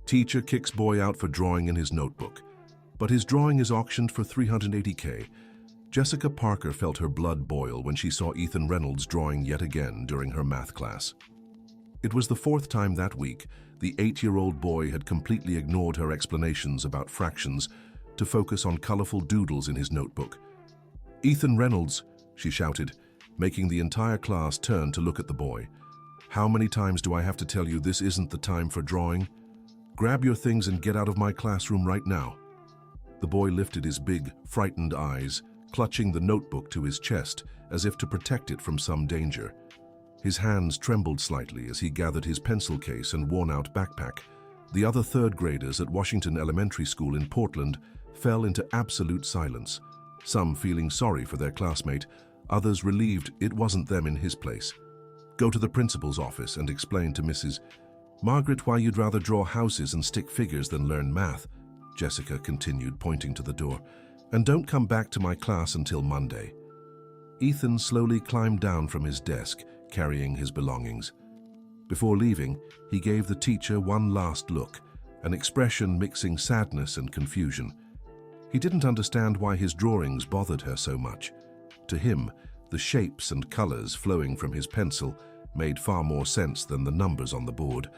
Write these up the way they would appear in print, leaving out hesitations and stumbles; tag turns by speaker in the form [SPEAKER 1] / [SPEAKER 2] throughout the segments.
[SPEAKER 1] Teacher kicks boy out for drawing in his notebook. But his drawing is auctioned for $380K. Jessica Parker felt her blood boil when she saw Ethan Reynolds drawing yet again during her math class. It was the fourth time that week the 8-year-old boy had completely ignored her explanations about fractions to focus on colorful doodles in his notebook. "Ethan Reynolds," she shouted, making the entire class turn to look at the boy. "How many times do I have to tell you this isn't the time for drawing? Grab your things and get out of my classroom right now." The boy lifted his big, frightened eyes, clutching the notebook to his chest as if to protect it from some danger. His hands trembled slightly as he gathered his pencil case and worn-out backpack. The other third graders at Washington Elementary School in Portland fell into absolute silence, some feeling sorry for their classmate, others relieved it wasn't them in his place. "Go to the principal's office and explain to Mrs. Margaret why you'd rather draw houses and stick figures than learn math," Jessica continued, pointing to the door. "And don't come back to my class until Monday." Ethan slowly climbed down from his desk, carrying his belongings. Before leaving, he gave the teacher one last look, an expression mixing sadness and confusion. He didn't understand why his drawings bothered her so much. To him, the shapes and colors flowing from his pencil made far more sense than the numbers on the board.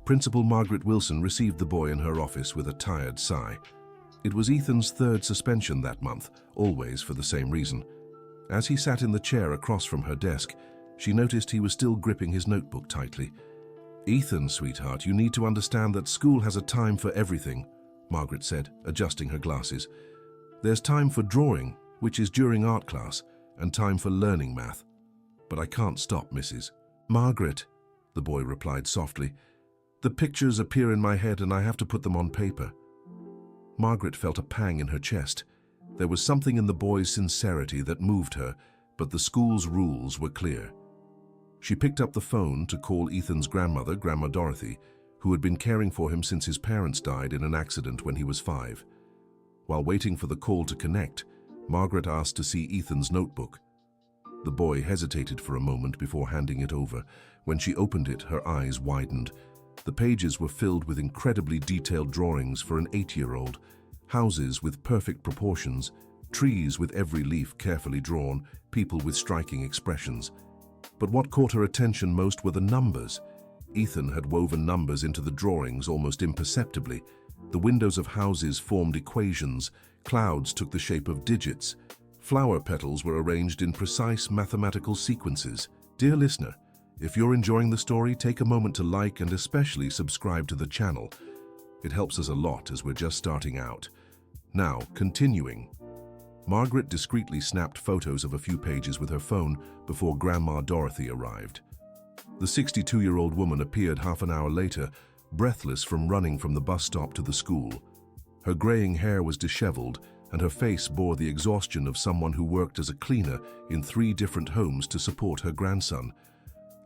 [SPEAKER 1] Principal Margaret Wilson received the boy in her office with a tired sigh. It was Ethan's third suspension that month, always for the same reason. As he sat in the chair across from her desk, she noticed he was still gripping his notebook tightly. "Ethan, sweetheart, you need to understand that school has a time for everything," Margaret said, adjusting her glasses. "There's time for drawing, which is during art class, and time for learning math. But I can't stop, Mrs. Margaret," the boy replied softly. "The pictures appear in my head and I have to put them on paper." Margaret felt a pang in her chest. There was something in the boy's sincerity that moved her, but the school's rules were clear. She picked up the phone to call Ethan's grandmother, Grandma Dorothy, who had been caring for him since his parents died in an accident when he was 5. While waiting for the call to connect, Margaret asked to see Ethan's notebook. The boy hesitated for a moment before handing it over. When she opened it, her eyes widened. The pages were filled with incredibly detailed drawings for an 8-year-old. Houses with perfect proportions, trees with every leaf carefully drawn, people with striking expressions. But what caught her attention most were the numbers. Ethan had woven numbers into the drawings almost imperceptibly. The windows of houses formed equations, clouds took the shape of digits, flower petals were arranged in precise mathematical sequences. Dear listener, if you're enjoying the story, take a moment to like and especially subscribe to the channel. It helps us a lot as we're just starting out. Now, continuing. Margaret discreetly snapped photos of a few pages with her phone before Grandma Dorothy arrived. The 62-year-old woman appeared half an hour later, breathless from running from the bus stop to the school. Her graying hair was disheveled, and her face bore the exhaustion of someone who worked as a cleaner in 3 different homes to support her grandson.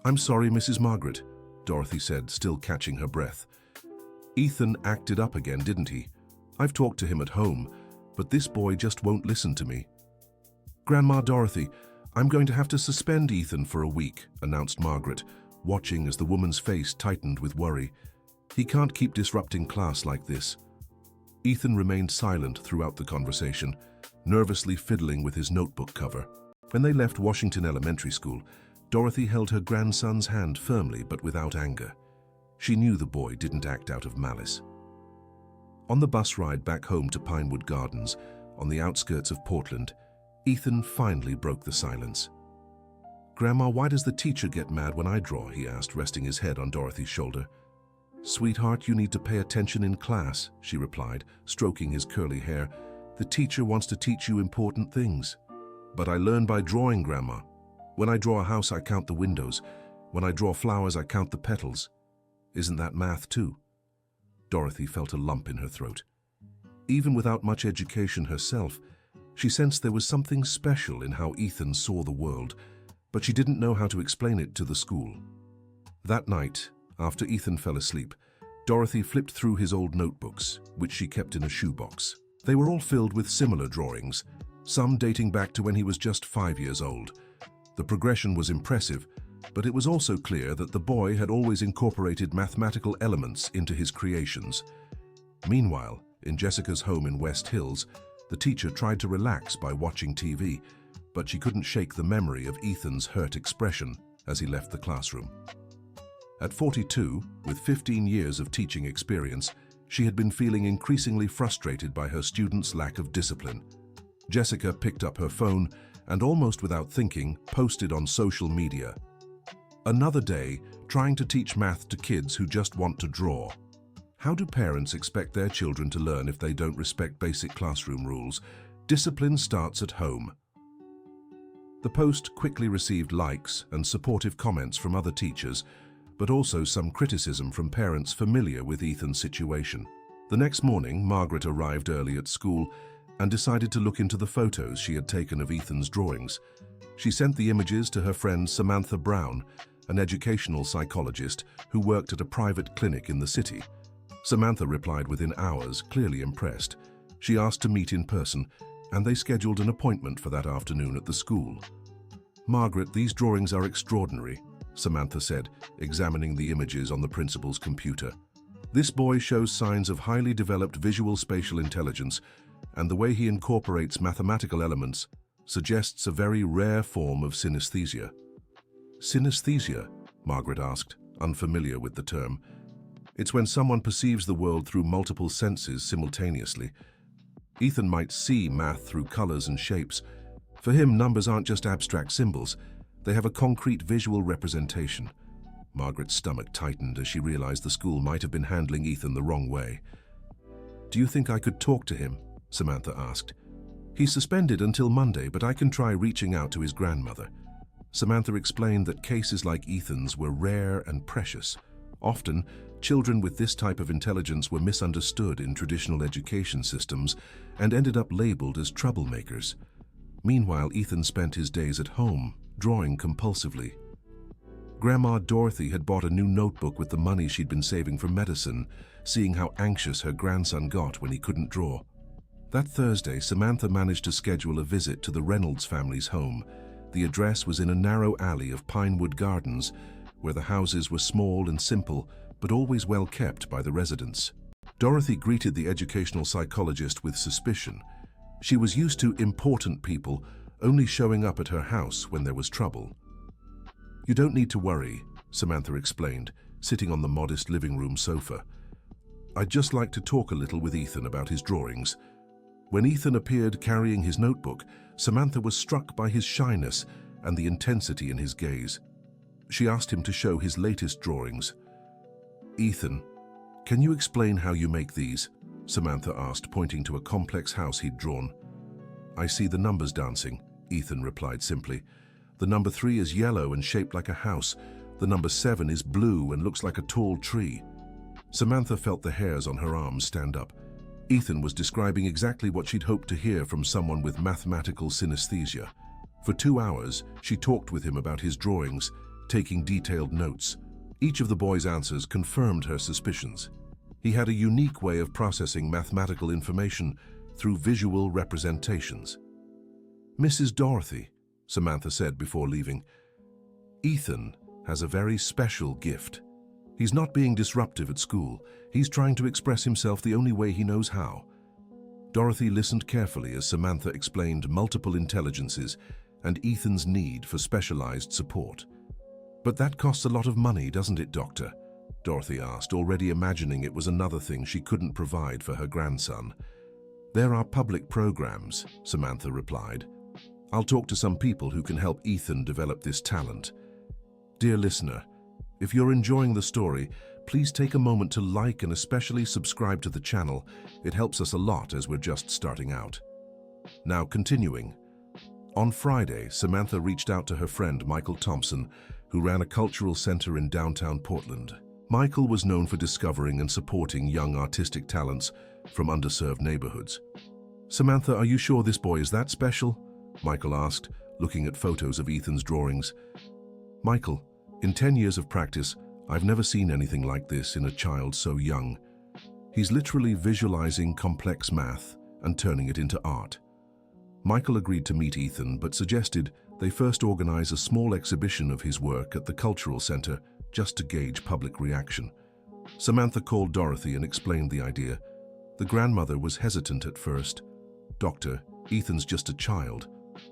[SPEAKER 1] "I'm sorry, Mrs. Margaret," Dorothy said, still catching her breath. "Ethan acted up again, didn't he? I've talked to him at home, but this boy just won't listen to me." "Grandma Dorothy, I'm going to have to suspend Ethan for a week," announced Margaret, watching as the woman's face tightened with worry. "He can't keep disrupting class like this." Ethan remained silent throughout the conversation, nervously fiddling with his notebook cover. When they left Washington Elementary School, Dorothy held her grandson's hand firmly but without anger. She knew the boy didn't act out of malice. On the bus ride back home to Pinewood Gardens, on the outskirts of Portland, Ethan finally broke the silence. "Grandma, why does the teacher get mad when I draw?" he asked, resting his head on Dorothy's shoulder. "Sweetheart, you need to pay attention in class," she replied, stroking his curly hair. "The teacher wants to teach you important things." "But I learn by drawing, Grandma. When I draw a house, I count the windows. When I draw flowers, I count the petals. Isn't that math too?" Dorothy felt a lump in her throat. Even without much education herself, she sensed there was something special in how Ethan saw the world, but she didn't know how to explain it to the school. That night, after Ethan fell asleep, Dorothy flipped through his old notebooks, which she kept in a shoebox. They were all filled with similar drawings, some dating back to when he was just 5 years old. The progression was impressive, But it was also clear that the boy had always incorporated mathematical elements into his creations. Meanwhile, in Jessica's home in West Hills, the teacher tried to relax by watching TV, but she couldn't shake the memory of Ethan's hurt expression as he left the classroom. At 42, with 15 years of teaching experience, she had been feeling increasingly frustrated by her students' lack of discipline. Jessica picked up her phone and, almost without thinking, posted on social media, "Another day trying to teach math to kids who just want to draw. How do parents expect their children to learn if they don't respect basic classroom rules? Discipline starts at home." The post quickly received likes and supportive comments from other teachers, but also some criticism from parents familiar with Ethan's situation. The next morning, Margaret arrived early at school and decided to look into the photos she had taken of Ethan's drawings. She sent the images to her friend Samantha Brown, an educational psychologist who worked at a private clinic in the city. Samantha replied within hours, clearly impressed. She asked to meet in person, and they scheduled an appointment for that afternoon at the school. "Margaret, these drawings are extraordinary," Samantha said, examining the images on the principal's computer. "This boy shows signs of highly developed visual spatial intelligence, and the way he incorporates mathematical elements suggests a very rare form of synesthesia." "Synesthesia?" Margaret asked, unfamiliar with the term. "It's when someone perceives the world through multiple senses simultaneously. Ethan might see math through colors and shapes. For him, numbers aren't just abstract symbols. They have a concrete visual representation." Margaret's stomach tightened as she realized the school might have been handling Ethan the wrong way. "Do you think I could talk to him?" Samantha asked. "He's suspended until Monday, but I can try reaching out to his grandmother." Samantha explained that cases like Ethan's were rare and precious. Often, children with this type of intelligence were misunderstood in traditional education systems and ended up labeled as troublemakers. Meanwhile, Ethan spent his days at home, drawing compulsively. Grandma Dorothy had bought a new notebook with the money she'd been saving for medicine, seeing how anxious her grandson got when he couldn't draw. That Thursday, Samantha managed to schedule a visit to the Reynolds family's home. The address was in a narrow alley of Pinewood Gardens, where the houses were small and simple, but always well kept by the residents. Dorothy greeted the educational psychologist with suspicion. She was used to important people only showing up at her house when there was trouble. "You don't need to worry," Samantha explained, sitting on the modest living room sofa. "I'd just like to talk a little with Ethan about his drawings." When Ethan appeared carrying his notebook, Samantha was struck by his shyness and the intensity in his gaze. She asked him to show his latest drawings. "Ethan, can you explain how you make these?" Samantha asked, pointing to a complex house he'd drawn. "I see the numbers dancing," Ethan replied simply. "The number 3 is yellow and shaped like a house. The number 7 is blue and looks like a tall tree." Samantha felt the hairs on her arms stand up. Ethan was describing exactly what she'd hoped to hear from someone with mathematical synesthesia. For 2 hours, she talked with him about his drawings, taking detailed notes. Each of the boy's answers confirmed her suspicions. He had a unique way of processing mathematical information through visual representations. "Mrs. Dorothy," Samantha said before leaving, "Ethan has a very special gift. He's not being disruptive at school. He's trying to express himself the only way he knows how." Dorothy listened carefully as Samantha explained multiple intelligences and Ethan's need for specialized support. "But that costs a lot of money, doesn't it, Doctor?" Dorothy asked, already imagining it was another thing she couldn't provide for her grandson. "There are public programs," Samantha replied. "I'll talk to some people who can help Ethan develop this talent." Dear listener, if you're enjoying the story, please take a moment to like and especially subscribe to the channel. It helps us a lot as we're just starting out. Now continuing. On Friday, Samantha reached out to her friend Michael Thompson, who ran a cultural center in downtown Portland. Michael was known for discovering and supporting young artistic talents from underserved neighborhoods. "Samantha, are you sure this boy is that special?" Michael asked, looking at photos of Ethan's drawings. "Michael, in 10 years of practice, I've never seen anything like this in a child so young. He's literally visualizing complex math and turning it into art." Michael agreed to meet Ethan, but suggested They first organize a small exhibition of his work at the Cultural Center just to gauge public reaction. Samantha called Dorothy and explained the idea. The grandmother was hesitant at first. "Doctor, Ethan's just a child.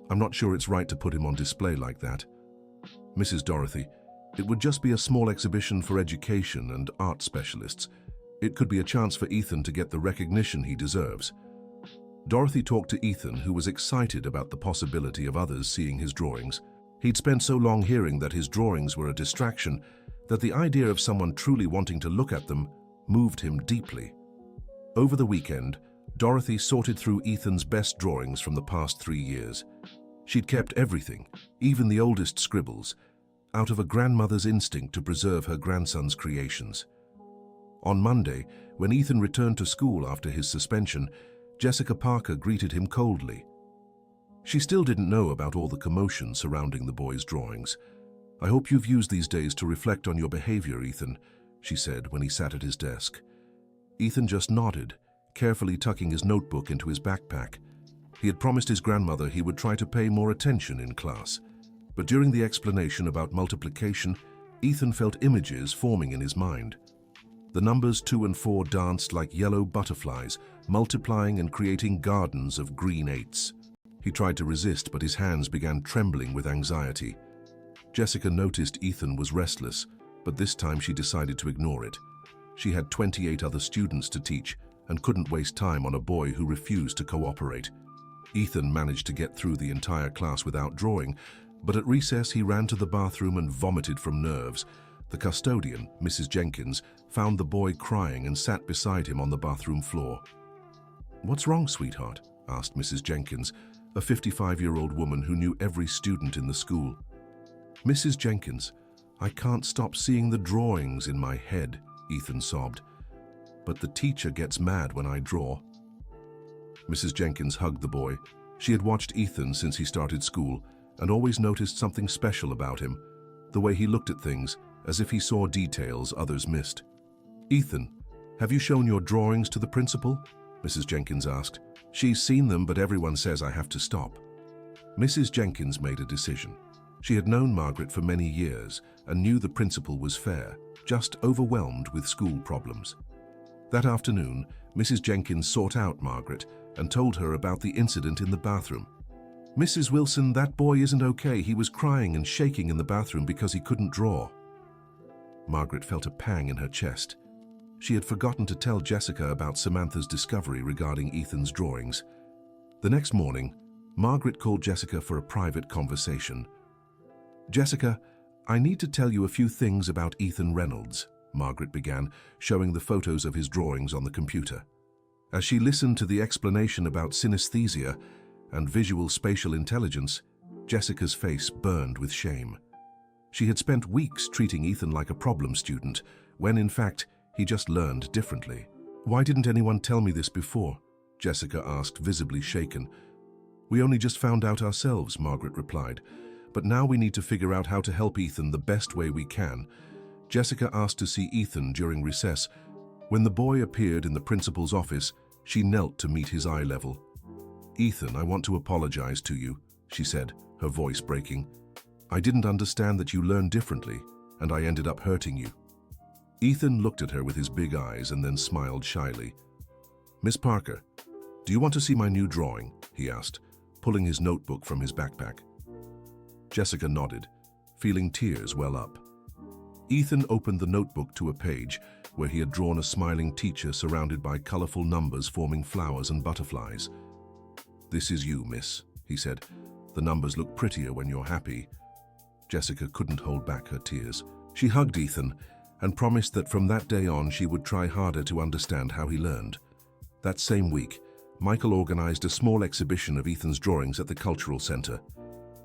[SPEAKER 1] I'm not sure it's right to put him on display like that." "Mrs. Dorothy, it would just be a small exhibition for education and art specialists. It could be a chance for Ethan to get the recognition he deserves." Dorothy talked to Ethan, who was excited about the possibility of others seeing his drawings. He'd spent so long hearing that his drawings were a distraction that the idea of someone truly wanting to look at them moved him deeply. Over the weekend, Dorothy sorted through Ethan's best drawings from the past 3 years. She'd kept everything, even the oldest scribbles, out of a grandmother's instinct to preserve her grandson's creations. On Monday, when Ethan returned to school after his suspension, Jessica Parker greeted him coldly. She still didn't know about all the commotion surrounding the boy's drawings. "I hope you've used these days to reflect on your behavior, Ethan," she said when he sat at his desk. Ethan just nodded, carefully tucking his notebook into his backpack. He had promised his grandmother he would try to pay more attention in class. But during the explanation about multiplication, Ethan felt images forming in his mind. The numbers 2 and 4 danced like yellow butterflies, multiplying and creating gardens of green 8s. He tried to resist, but his hands began trembling with anxiety. Jessica noticed Ethan was restless, but this time she decided to ignore it. She had 28 other students to teach and couldn't waste time on a boy who refused to cooperate. Ethan managed to get through the entire class without drawing, but at recess he ran to the bathroom and vomited from nerves. The custodian, Mrs. Jenkins, found the boy crying and sat beside him on the bathroom floor. "What's wrong, sweetheart?" asked Mrs. Jenkins, a 55-year-old woman who knew every student in the school. "Mrs. Jenkins, I can't stop seeing the drawings in my head," Ethan sobbed. "But the teacher gets mad when I draw." Mrs. Jenkins hugged the boy. She had watched Ethan since he started school and always noticed something special about him, the way he looked at things, as if he saw details others missed. "Ethan, have you shown your drawings to the principal?" Mrs. Jenkins asked. "She's seen them, but everyone says I have to stop." Mrs. Jenkins made a decision. She had known Margaret for many years and knew the principal was fair, just overwhelmed with school problems. That afternoon, Mrs. Jenkins sought out Margaret and told her about the incident in the bathroom. "Mrs. Wilson, that boy isn't okay. He was crying and shaking in the bathroom because he couldn't draw." Margaret felt a pang in her chest. She had forgotten to tell Jessica about Samantha's discovery regarding Ethan's drawings. The next morning, Margaret called Jessica for a private conversation. "Jessica, I need to tell you a few things about Ethan Reynolds," Margaret began, showing the photos of his drawings on the computer. As she listened to the explanation about synesthesia and visual spatial intelligence, Jessica's face burned with shame. She had spent weeks treating Ethan like a problem student, when in fact, he just learned differently. "Why didn't anyone tell me this before?" Jessica asked, visibly shaken. "We only just found out ourselves," Margaret replied. "But now we need to figure out how to help Ethan the best way we can." Jessica asked to see Ethan during recess. When the boy appeared in the principal's office, she knelt to meet his eye level. "Ethan, I want to apologize to you," she said, her voice breaking. "I didn't understand that you learn differently, and I ended up hurting you." Ethan looked at her with his big eyes and then smiled shyly. "Miss Parker, do you want to see my new drawing?" he asked, pulling his notebook from his backpack. Jessica nodded, feeling tears well up. Ethan opened the notebook to a page where he had drawn a smiling teacher surrounded by colorful numbers forming flowers and butterflies. "This is you, miss," he said. "The numbers look prettier when you're happy." Jessica couldn't hold back her tears. She hugged Ethan and promised that from that day on she would try harder to understand how he learned. That same week, Michael organized a small exhibition of Ethan's drawings at the Cultural Center.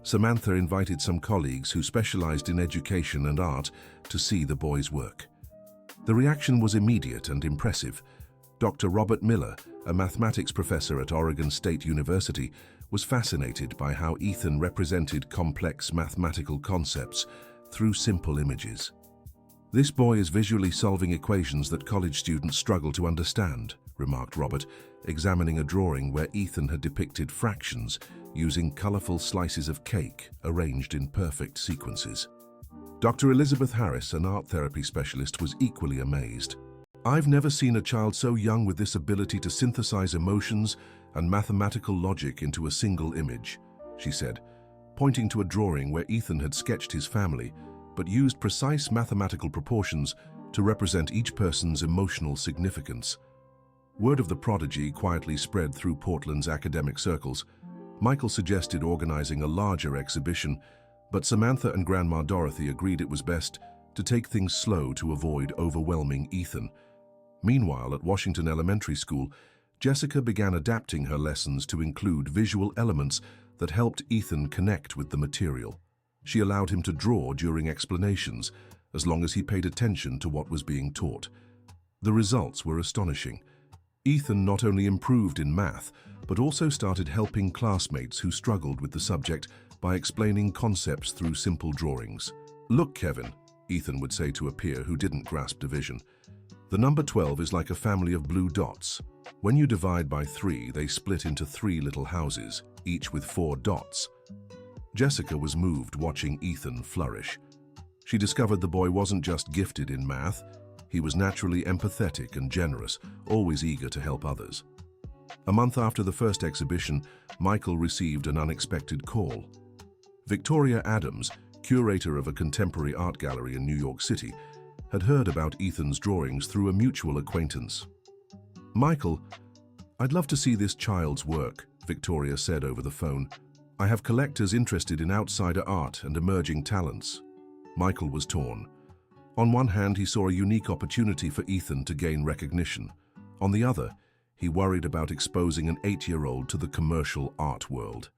[SPEAKER 1] Samantha invited some colleagues who specialized in education and art to see the boy's work. The reaction was immediate and impressive. Dr. Robert Miller, a mathematics professor at Oregon State University, was fascinated by how Ethan represented complex mathematical concepts through simple images. "This boy is visually solving equations that college students struggle to understand," remarked Robert, examining a drawing where Ethan had depicted fractions using colorful slices of cake arranged in perfect sequences. Dr. Elizabeth Harris, an art therapy specialist, was equally amazed. "I've never seen a child so young with this ability to synthesize emotions and mathematical logic into a single image," she said, pointing to a drawing where Ethan had sketched his family, but used precise mathematical proportions to represent each person's emotional significance. Word of the prodigy quietly spread through Portland's academic circles. Michael suggested organizing a larger exhibition, but Samantha and Grandma Dorothy agreed it was best to take things slow to avoid overwhelming Ethan. Meanwhile, at Washington Elementary School, Jessica began adapting her lessons to include visual elements that helped Ethan connect with the material. She allowed him to draw during explanations, as long as he paid attention to what was being taught. The results were astonishing. Ethan not only improved in math, but also started helping classmates who struggled with the subject by explaining concepts through simple drawings. "Look, Kevin," Ethan would say to a peer who didn't grasp division. "The number 12 is like a family of blue dots. When you divide by 3, they split into 3 little houses, each with 4 dots." Jessica was moved watching Ethan flourish. She discovered the boy wasn't just gifted in math, he was naturally empathetic and generous, always eager to help others. A month after the first exhibition, Michael received an unexpected call. Victoria Adams, curator of a contemporary art gallery in New York City, had heard about Ethan's drawings through a mutual acquaintance. "Michael, I'd love to see this child's work," Victoria said over the phone. "I have collectors interested in outsider art and emerging talents." Michael was torn. On one hand, he saw a unique opportunity for Ethan to gain recognition. On the other, he worried about exposing an 8-year-old to the commercial art world.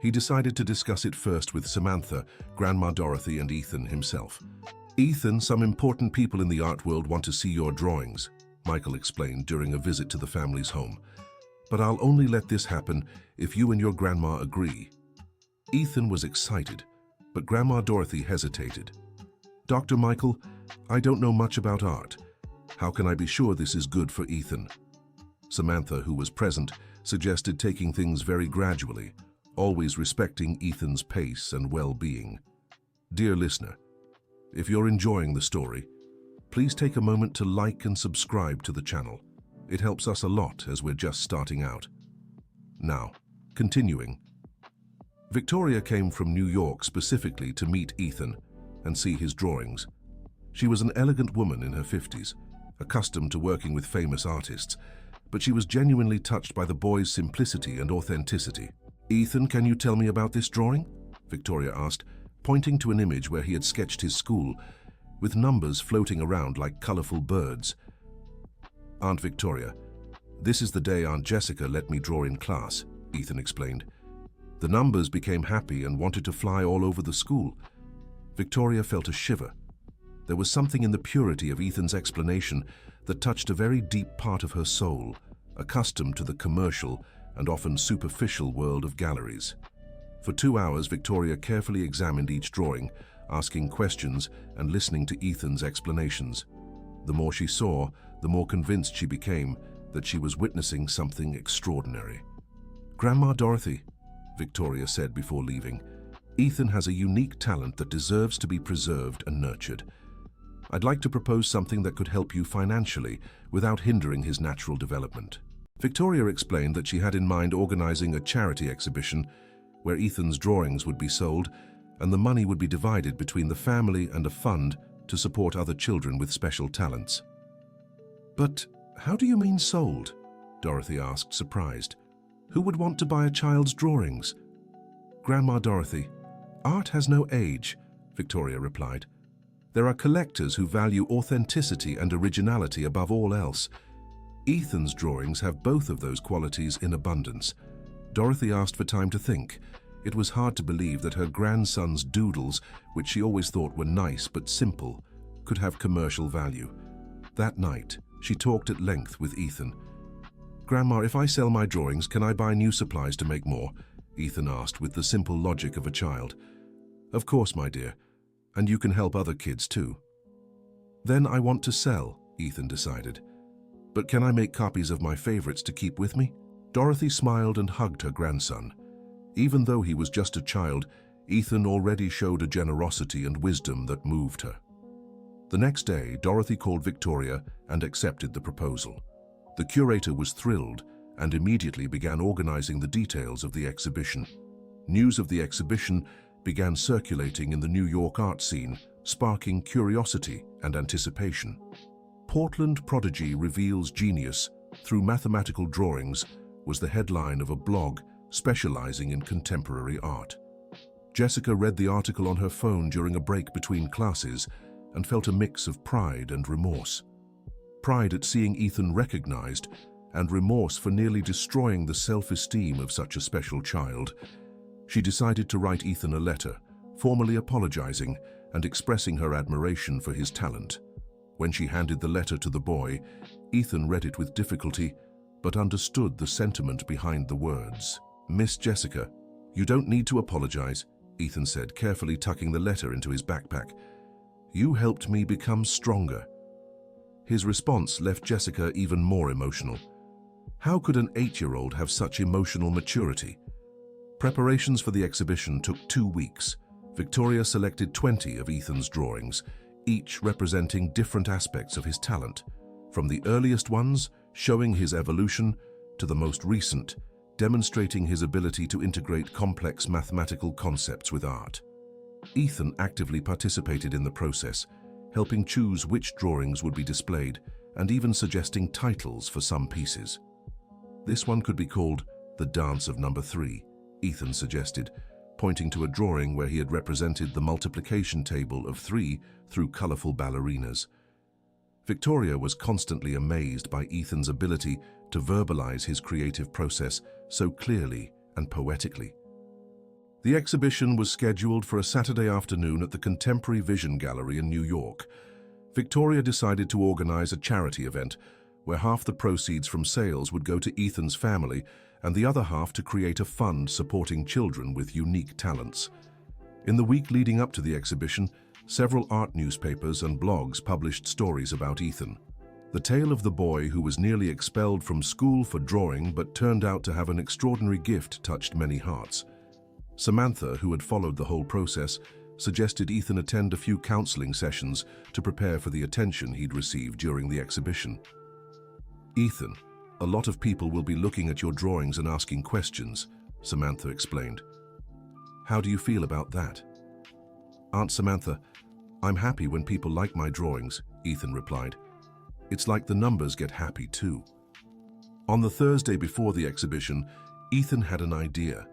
[SPEAKER 1] He decided to discuss it first with Samantha, Grandma Dorothy, and Ethan himself. "Ethan, some important people in the art world want to see your drawings," Michael explained during a visit to the family's home. "But I'll only let this happen if you and your grandma agree." Ethan was excited, but Grandma Dorothy hesitated. "Dr. Michael, I don't know much about art. How can I be sure this is good for Ethan?" Samantha, who was present, suggested taking things very gradually, always respecting Ethan's pace and well-being. Dear listener, if you're enjoying the story, please take a moment to like and subscribe to the channel. It helps us a lot as we're just starting out. Now, continuing. Victoria came from New York specifically to meet Ethan and see his drawings. She was an elegant woman in her 50s, accustomed to working with famous artists, but she was genuinely touched by the boy's simplicity and authenticity. "Ethan, can you tell me about this drawing?" Victoria asked, pointing to an image where he had sketched his school, with numbers floating around like colorful birds. "Aunt Victoria, this is the day Aunt Jessica let me draw in class," Ethan explained. "The numbers became happy and wanted to fly all over the school." Victoria felt a shiver. There was something in the purity of Ethan's explanation that touched a very deep part of her soul, accustomed to the commercial and often superficial world of galleries. For 2 hours, Victoria carefully examined each drawing, asking questions and listening to Ethan's explanations. The more she saw, the more convinced she became that she was witnessing something extraordinary. "Grandma Dorothy," Victoria said before leaving, "Ethan has a unique talent that deserves to be preserved and nurtured. I'd like to propose something that could help you financially without hindering his natural development." Victoria explained that she had in mind organizing a charity exhibition where Ethan's drawings would be sold and the money would be divided between the family and a fund to support other children with special talents. "But how do you mean sold?" Dorothy asked, surprised. "Who would want to buy a child's drawings?" "Grandma Dorothy, art has no age," Victoria replied. "There are collectors who value authenticity and originality above all else. Ethan's drawings have both of those qualities in abundance." Dorothy asked for time to think. It was hard to believe that her grandson's doodles, which she always thought were nice but simple, could have commercial value. That night, she talked at length with Ethan. "Grandma, if I sell my drawings, can I buy new supplies to make more?" Ethan asked with the simple logic of a child. "Of course, my dear, and you can help other kids too." "Then I want to sell," Ethan decided. "But can I make copies of my favorites to keep with me?" Dorothy smiled and hugged her grandson. Even though he was just a child, Ethan already showed a generosity and wisdom that moved her. The next day, Dorothy called Victoria and accepted the proposal. The curator was thrilled and immediately began organizing the details of the exhibition. News of the exhibition began circulating in the New York art scene, sparking curiosity and anticipation. Portland prodigy reveals genius through mathematical drawings was the headline of a blog specializing in contemporary art. Jessica read the article on her phone during a break between classes and felt a mix of pride and remorse. Pride at seeing Ethan recognized and remorse for nearly destroying the self-esteem of such a special child. She decided to write Ethan a letter, formally apologizing and expressing her admiration for his talent. When she handed the letter to the boy, Ethan read it with difficulty, but understood the sentiment behind the words. "Miss Jessica, you don't need to apologize," Ethan said, carefully tucking the letter into his backpack. "You helped me become stronger." His response left Jessica even more emotional. How could an 8-year-old have such emotional maturity? Preparations for the exhibition took 2 weeks. Victoria selected 20 of Ethan's drawings, each representing different aspects of his talent, from the earliest ones showing his evolution to the most recent, demonstrating his ability to integrate complex mathematical concepts with art. Ethan actively participated in the process, helping choose which drawings would be displayed and even suggesting titles for some pieces. "This one could be called The Dance of Number 3, Ethan suggested, pointing to a drawing where he had represented the multiplication table of 3 through colorful ballerinas. Victoria was constantly amazed by Ethan's ability to verbalize his creative process so clearly and poetically. The exhibition was scheduled for a Saturday afternoon at the Contemporary Vision Gallery in New York. Victoria decided to organize a charity event where half the proceeds from sales would go to Ethan's family and the other half to create a fund supporting children with unique talents. In the week leading up to the exhibition, several art newspapers and blogs published stories about Ethan. The tale of the boy who was nearly expelled from school for drawing but turned out to have an extraordinary gift touched many hearts. Samantha, who had followed the whole process, suggested Ethan attend a few counseling sessions to prepare for the attention he'd received during the exhibition. "Ethan, a lot of people will be looking at your drawings and asking questions," Samantha explained. "How do you feel about that?" "Aunt Samantha, I'm happy when people like my drawings," Ethan replied. "It's like the numbers get happy too." On the Thursday before the exhibition, Ethan had an idea.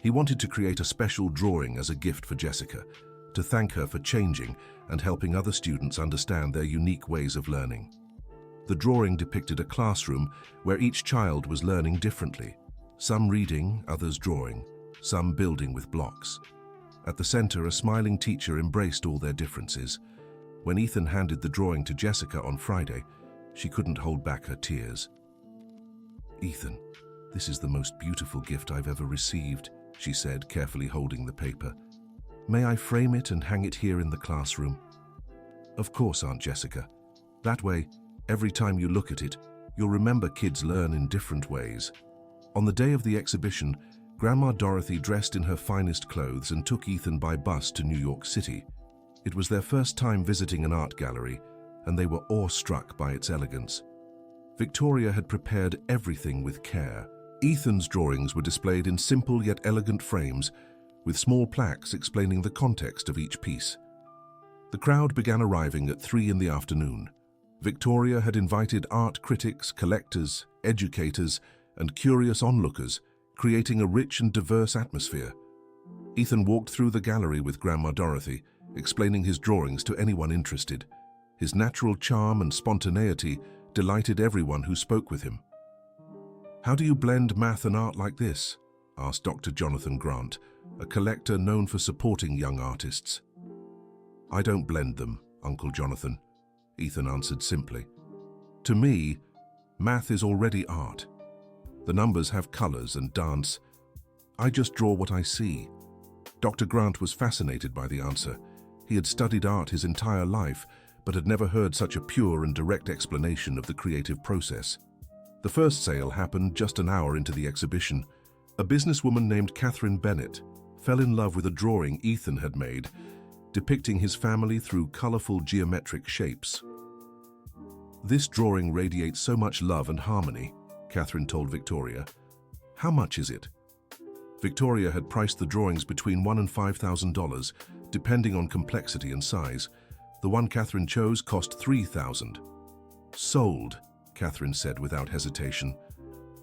[SPEAKER 1] He wanted to create a special drawing as a gift for Jessica, to thank her for changing and helping other students understand their unique ways of learning. The drawing depicted a classroom where each child was learning differently, some reading, others drawing, some building with blocks. At the center, a smiling teacher embraced all their differences. When Ethan handed the drawing to Jessica on Friday, she couldn't hold back her tears. "Ethan, this is the most beautiful gift I've ever received," she said, carefully holding the paper. "May I frame it and hang it here in the classroom?" "Of course, Aunt Jessica. That way, every time you look at it, you'll remember kids learn in different ways." On the day of the exhibition, Grandma Dorothy dressed in her finest clothes and took Ethan by bus to New York City. It was their first time visiting an art gallery, and they were awestruck by its elegance. Victoria had prepared everything with care. Ethan's drawings were displayed in simple yet elegant frames, with small plaques explaining the context of each piece. The crowd began arriving at 3 in the afternoon. Victoria had invited art critics, collectors, educators, and curious onlookers, creating a rich and diverse atmosphere. Ethan walked through the gallery with Grandma Dorothy, explaining his drawings to anyone interested. His natural charm and spontaneity delighted everyone who spoke with him. "How do you blend math and art like this?" asked Dr. Jonathan Grant, a collector known for supporting young artists. "I don't blend them, Uncle Jonathan," Ethan answered simply. "To me, math is already art. The numbers have colors and dance. I just draw what I see." Dr. Grant was fascinated by the answer. He had studied art his entire life, but had never heard such a pure and direct explanation of the creative process. The first sale happened just an hour into the exhibition. A businesswoman named Catherine Bennett fell in love with a drawing Ethan had made, depicting his family through colorful geometric shapes. "This drawing radiates so much love and harmony," Catherine told Victoria. "How much is it?" Victoria had priced the drawings between $1,000 and $5,000, depending on complexity and size. The one Catherine chose cost $3,000. "Sold," Catherine said without hesitation,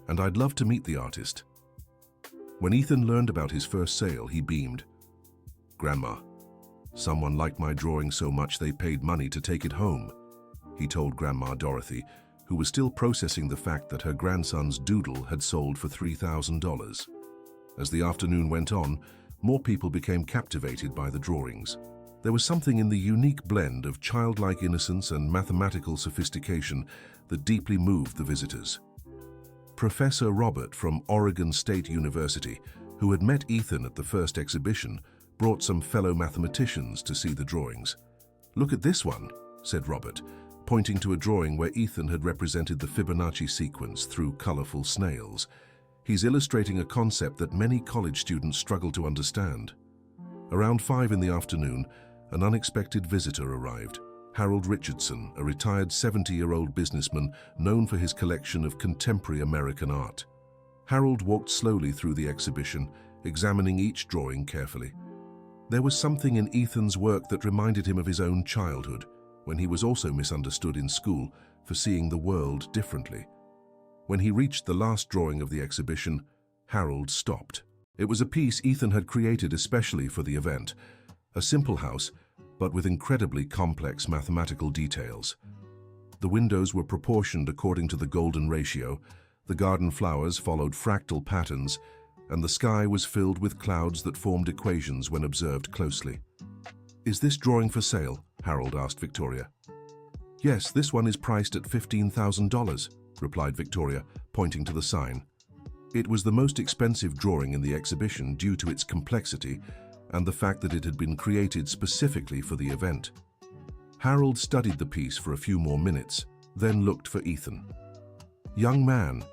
[SPEAKER 1] "and I'd love to meet the artist." When Ethan learned about his first sale, he beamed. "Grandma, someone liked my drawing so much they paid money to take it home," he told Grandma Dorothy, who was still processing the fact that her grandson's doodle had sold for $3,000. As the afternoon went on, more people became captivated by the drawings. There was something in the unique blend of childlike innocence and mathematical sophistication that deeply moved the visitors. Professor Robert from Oregon State University, who had met Ethan at the first exhibition, brought some fellow mathematicians to see the drawings. "Look at this one," said Robert, pointing to a drawing where Ethan had represented the Fibonacci sequence through colorful snails. He's illustrating a concept that many college students struggle to understand. Around 5 in the afternoon, an unexpected visitor arrived. Harold Richardson, a retired 70-year-old businessman known for his collection of contemporary American art. Harold walked slowly through the exhibition, examining each drawing carefully. There was something in Ethan's work that reminded him of his own childhood, when he was also misunderstood in school for seeing the world differently. When he reached the last drawing of the exhibition, Harold stopped. It was a piece Ethan had created especially for the event, a simple house, but with incredibly complex mathematical details. The windows were proportioned according to the golden ratio, the garden flowers followed fractal patterns, and the sky was filled with clouds that formed equations when observed closely. "Is this drawing for sale?" Harold asked Victoria. "Yes, this one is priced at $15,000, replied Victoria, pointing to the sign. It was the most expensive drawing in the exhibition due to its complexity and the fact that it had been created specifically for the event. Harold studied the piece for a few more minutes, then looked for Ethan. "Young man,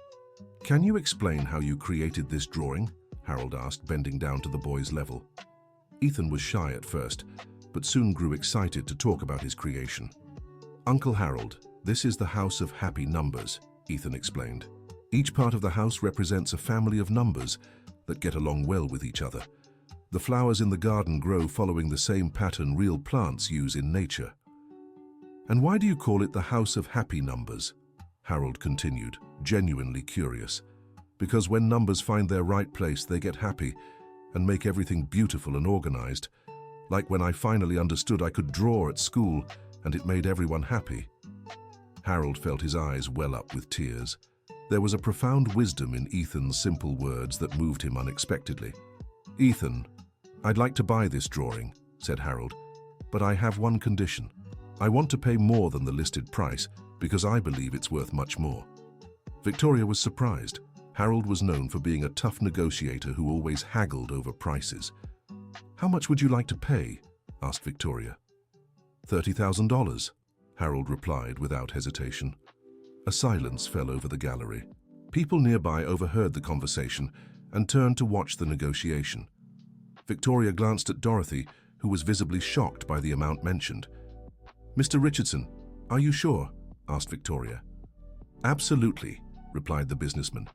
[SPEAKER 1] can you explain how you created this drawing?" Harold asked, bending down to the boy's level. Ethan was shy at first, but soon grew excited to talk about his creation. "Uncle Harold, this is the House of Happy Numbers," Ethan explained. "Each part of the house represents a family of numbers that get along well with each other. The flowers in the garden grow following the same pattern real plants use in nature." "And why do you call it the House of Happy Numbers?" Harold continued, genuinely curious. "Because when numbers find their right place, they get happy and make everything beautiful and organized. Like when I finally understood I could draw at school and it made everyone happy." Harold felt his eyes well up with tears. There was a profound wisdom in Ethan's simple words that moved him unexpectedly. "Ethan, I'd like to buy this drawing," said Harold, "but I have one condition. I want to pay more than the listed price because I believe it's worth much more." Victoria was surprised. Harold was known for being a tough negotiator who always haggled over prices. "How much would you like to pay?" asked Victoria. $30,000, Harold replied without hesitation. A silence fell over the gallery. People nearby overheard the conversation and turned to watch the negotiation. Victoria glanced at Dorothy, who was visibly shocked by the amount mentioned. "Mr. Richardson, are you sure?" asked Victoria. "Absolutely," replied the businessman.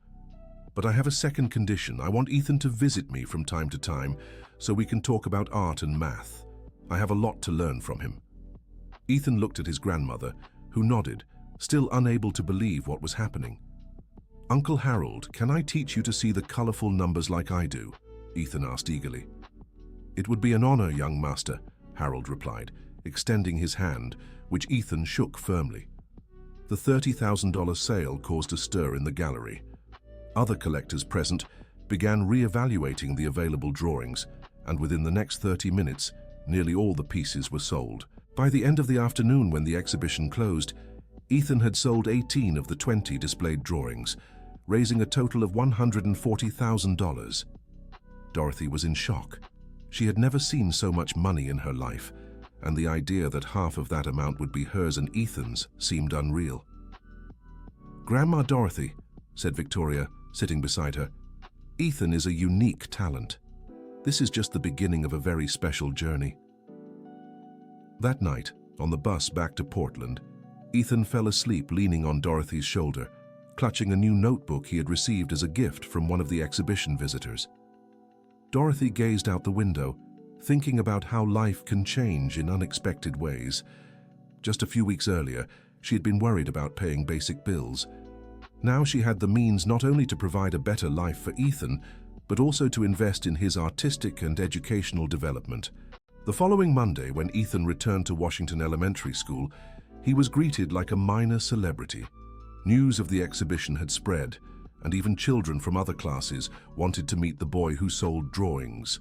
[SPEAKER 1] "But I have a second condition. I want Ethan to visit me from time to time so we can talk about art and math. I have a lot to learn from him." Ethan looked at his grandmother, who nodded, still unable to believe what was happening. "Uncle Harold, can I teach you to see the colorful numbers like I do?" Ethan asked eagerly. "It would be an honor, young master," Harold replied, extending his hand, which Ethan shook firmly. The $30,000 sale caused a stir in the gallery. Other collectors present began re-evaluating the available drawings, and within the next 30 minutes, nearly all the pieces were sold. By the end of the afternoon, when the exhibition closed, Ethan had sold 18 of the 20 displayed drawings, raising a total of $140,000. Dorothy was in shock. She had never seen so much money in her life, and the idea that half of that amount would be hers and Ethan's seemed unreal. "Grandma Dorothy," said Victoria, sitting beside her, Ethan is a unique talent. This is just the beginning of a very special journey. That night, on the bus back to Portland, Ethan fell asleep leaning on Dorothy's shoulder, clutching a new notebook he had received as a gift from one of the exhibition visitors. Dorothy gazed out the window, thinking about how life can change in unexpected ways. Just a few weeks earlier, she had been worried about paying basic bills. Now she had the means not only to provide a better life for Ethan, but also to invest in his artistic and educational development. The following Monday, when Ethan returned to Washington Elementary School, he was greeted like a minor celebrity. News of the exhibition had spread, and even children from other classes wanted to meet the boy who sold drawings.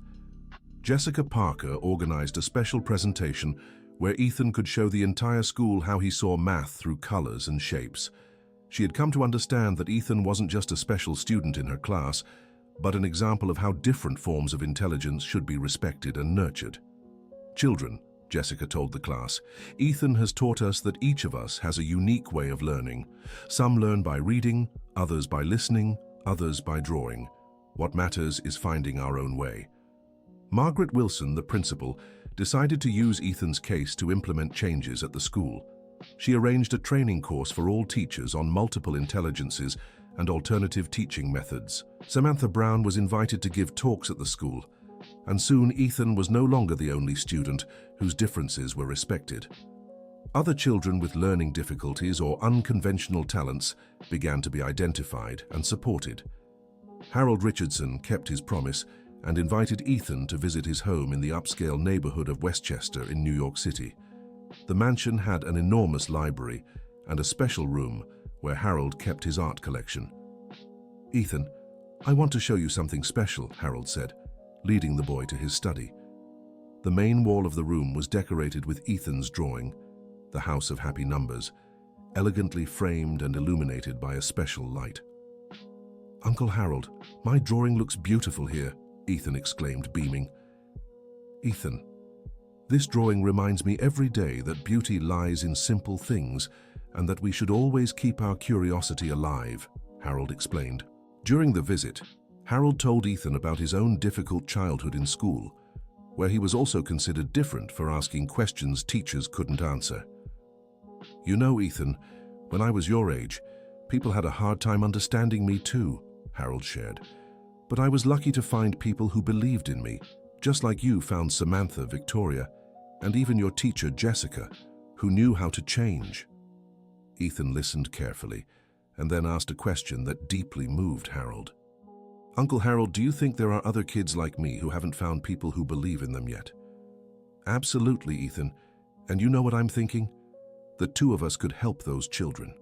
[SPEAKER 1] Jessica Parker organized a special presentation where Ethan could show the entire school how he saw math through colors and shapes. She had come to understand that Ethan wasn't just a special student in her class, but an example of how different forms of intelligence should be respected and nurtured. "Children," Jessica told the class, "Ethan has taught us that each of us has a unique way of learning. Some learn by reading, others by listening, others by drawing. What matters is finding our own way." Margaret Wilson, the principal, decided to use Ethan's case to implement changes at the school. She arranged a training course for all teachers on multiple intelligences and alternative teaching methods. Samantha Brown was invited to give talks at the school, and soon Ethan was no longer the only student whose differences were respected. Other children with learning difficulties or unconventional talents began to be identified and supported. Harold Richardson kept his promise and invited Ethan to visit his home in the upscale neighborhood of Westchester in New York City. The mansion had an enormous library and a special room where Harold kept his art collection. "Ethan, I want to show you something special," Harold said, leading the boy to his study. The main wall of the room was decorated with Ethan's drawing, the House of Happy Numbers, elegantly framed and illuminated by a special light. "Uncle Harold, my drawing looks beautiful here," Ethan exclaimed, beaming. "Ethan, this drawing reminds me every day that beauty lies in simple things and that we should always keep our curiosity alive," Harold explained. During the visit, Harold told Ethan about his own difficult childhood in school, where he was also considered different for asking questions teachers couldn't answer. "You know, Ethan, when I was your age, people had a hard time understanding me too," Harold shared. "But I was lucky to find people who believed in me, just like you found Samantha, Victoria, and even your teacher, Jessica, who knew how to change." Ethan listened carefully and then asked a question that deeply moved Harold. "Uncle Harold, do you think there are other kids like me who haven't found people who believe in them yet?" "Absolutely, Ethan. And you know what I'm thinking? The two of us could help those children."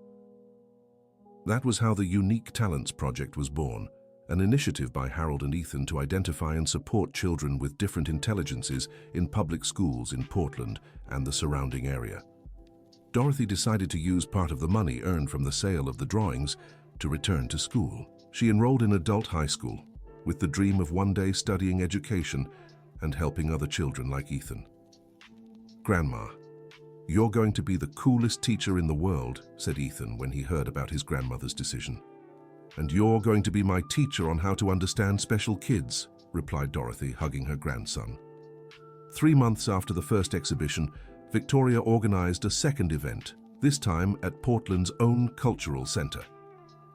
[SPEAKER 1] That was how the Unique Talents Project was born, an initiative by Harold and Ethan to identify and support children with different intelligences in public schools in Portland and the surrounding area. Dorothy decided to use part of the money earned from the sale of the drawings to return to school. She enrolled in adult high school, with the dream of one day studying education and helping other children like Ethan. "Grandma, you're going to be the coolest teacher in the world," said Ethan when he heard about his grandmother's decision. "And you're going to be my teacher on how to understand special kids," replied Dorothy, hugging her grandson. 3 months after the first exhibition, Victoria organized a second event, this time at Portland's own cultural center.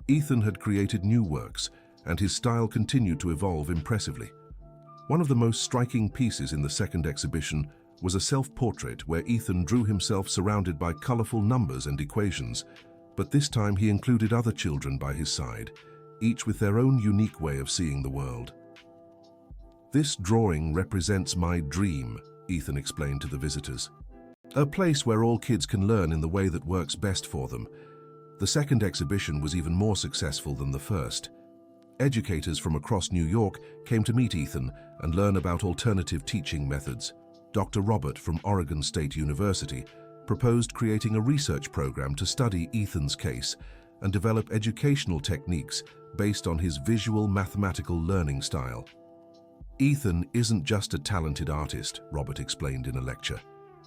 [SPEAKER 1] Ethan had created new works, and his style continued to evolve impressively. One of the most striking pieces in the second exhibition was a self-portrait where Ethan drew himself surrounded by colorful numbers and equations, but this time he included other children by his side, each with their own unique way of seeing the world. "This drawing represents my dream," Ethan explained to the visitors. "A place where all kids can learn in the way that works best for them." The second exhibition was even more successful than the first. Educators from across New York came to meet Ethan and learn about alternative teaching methods. Dr. Robert from Oregon State University proposed creating a research program to study Ethan's case and develop educational techniques based on his visual mathematical learning style. "Ethan isn't just a talented artist," Robert explained in a lecture.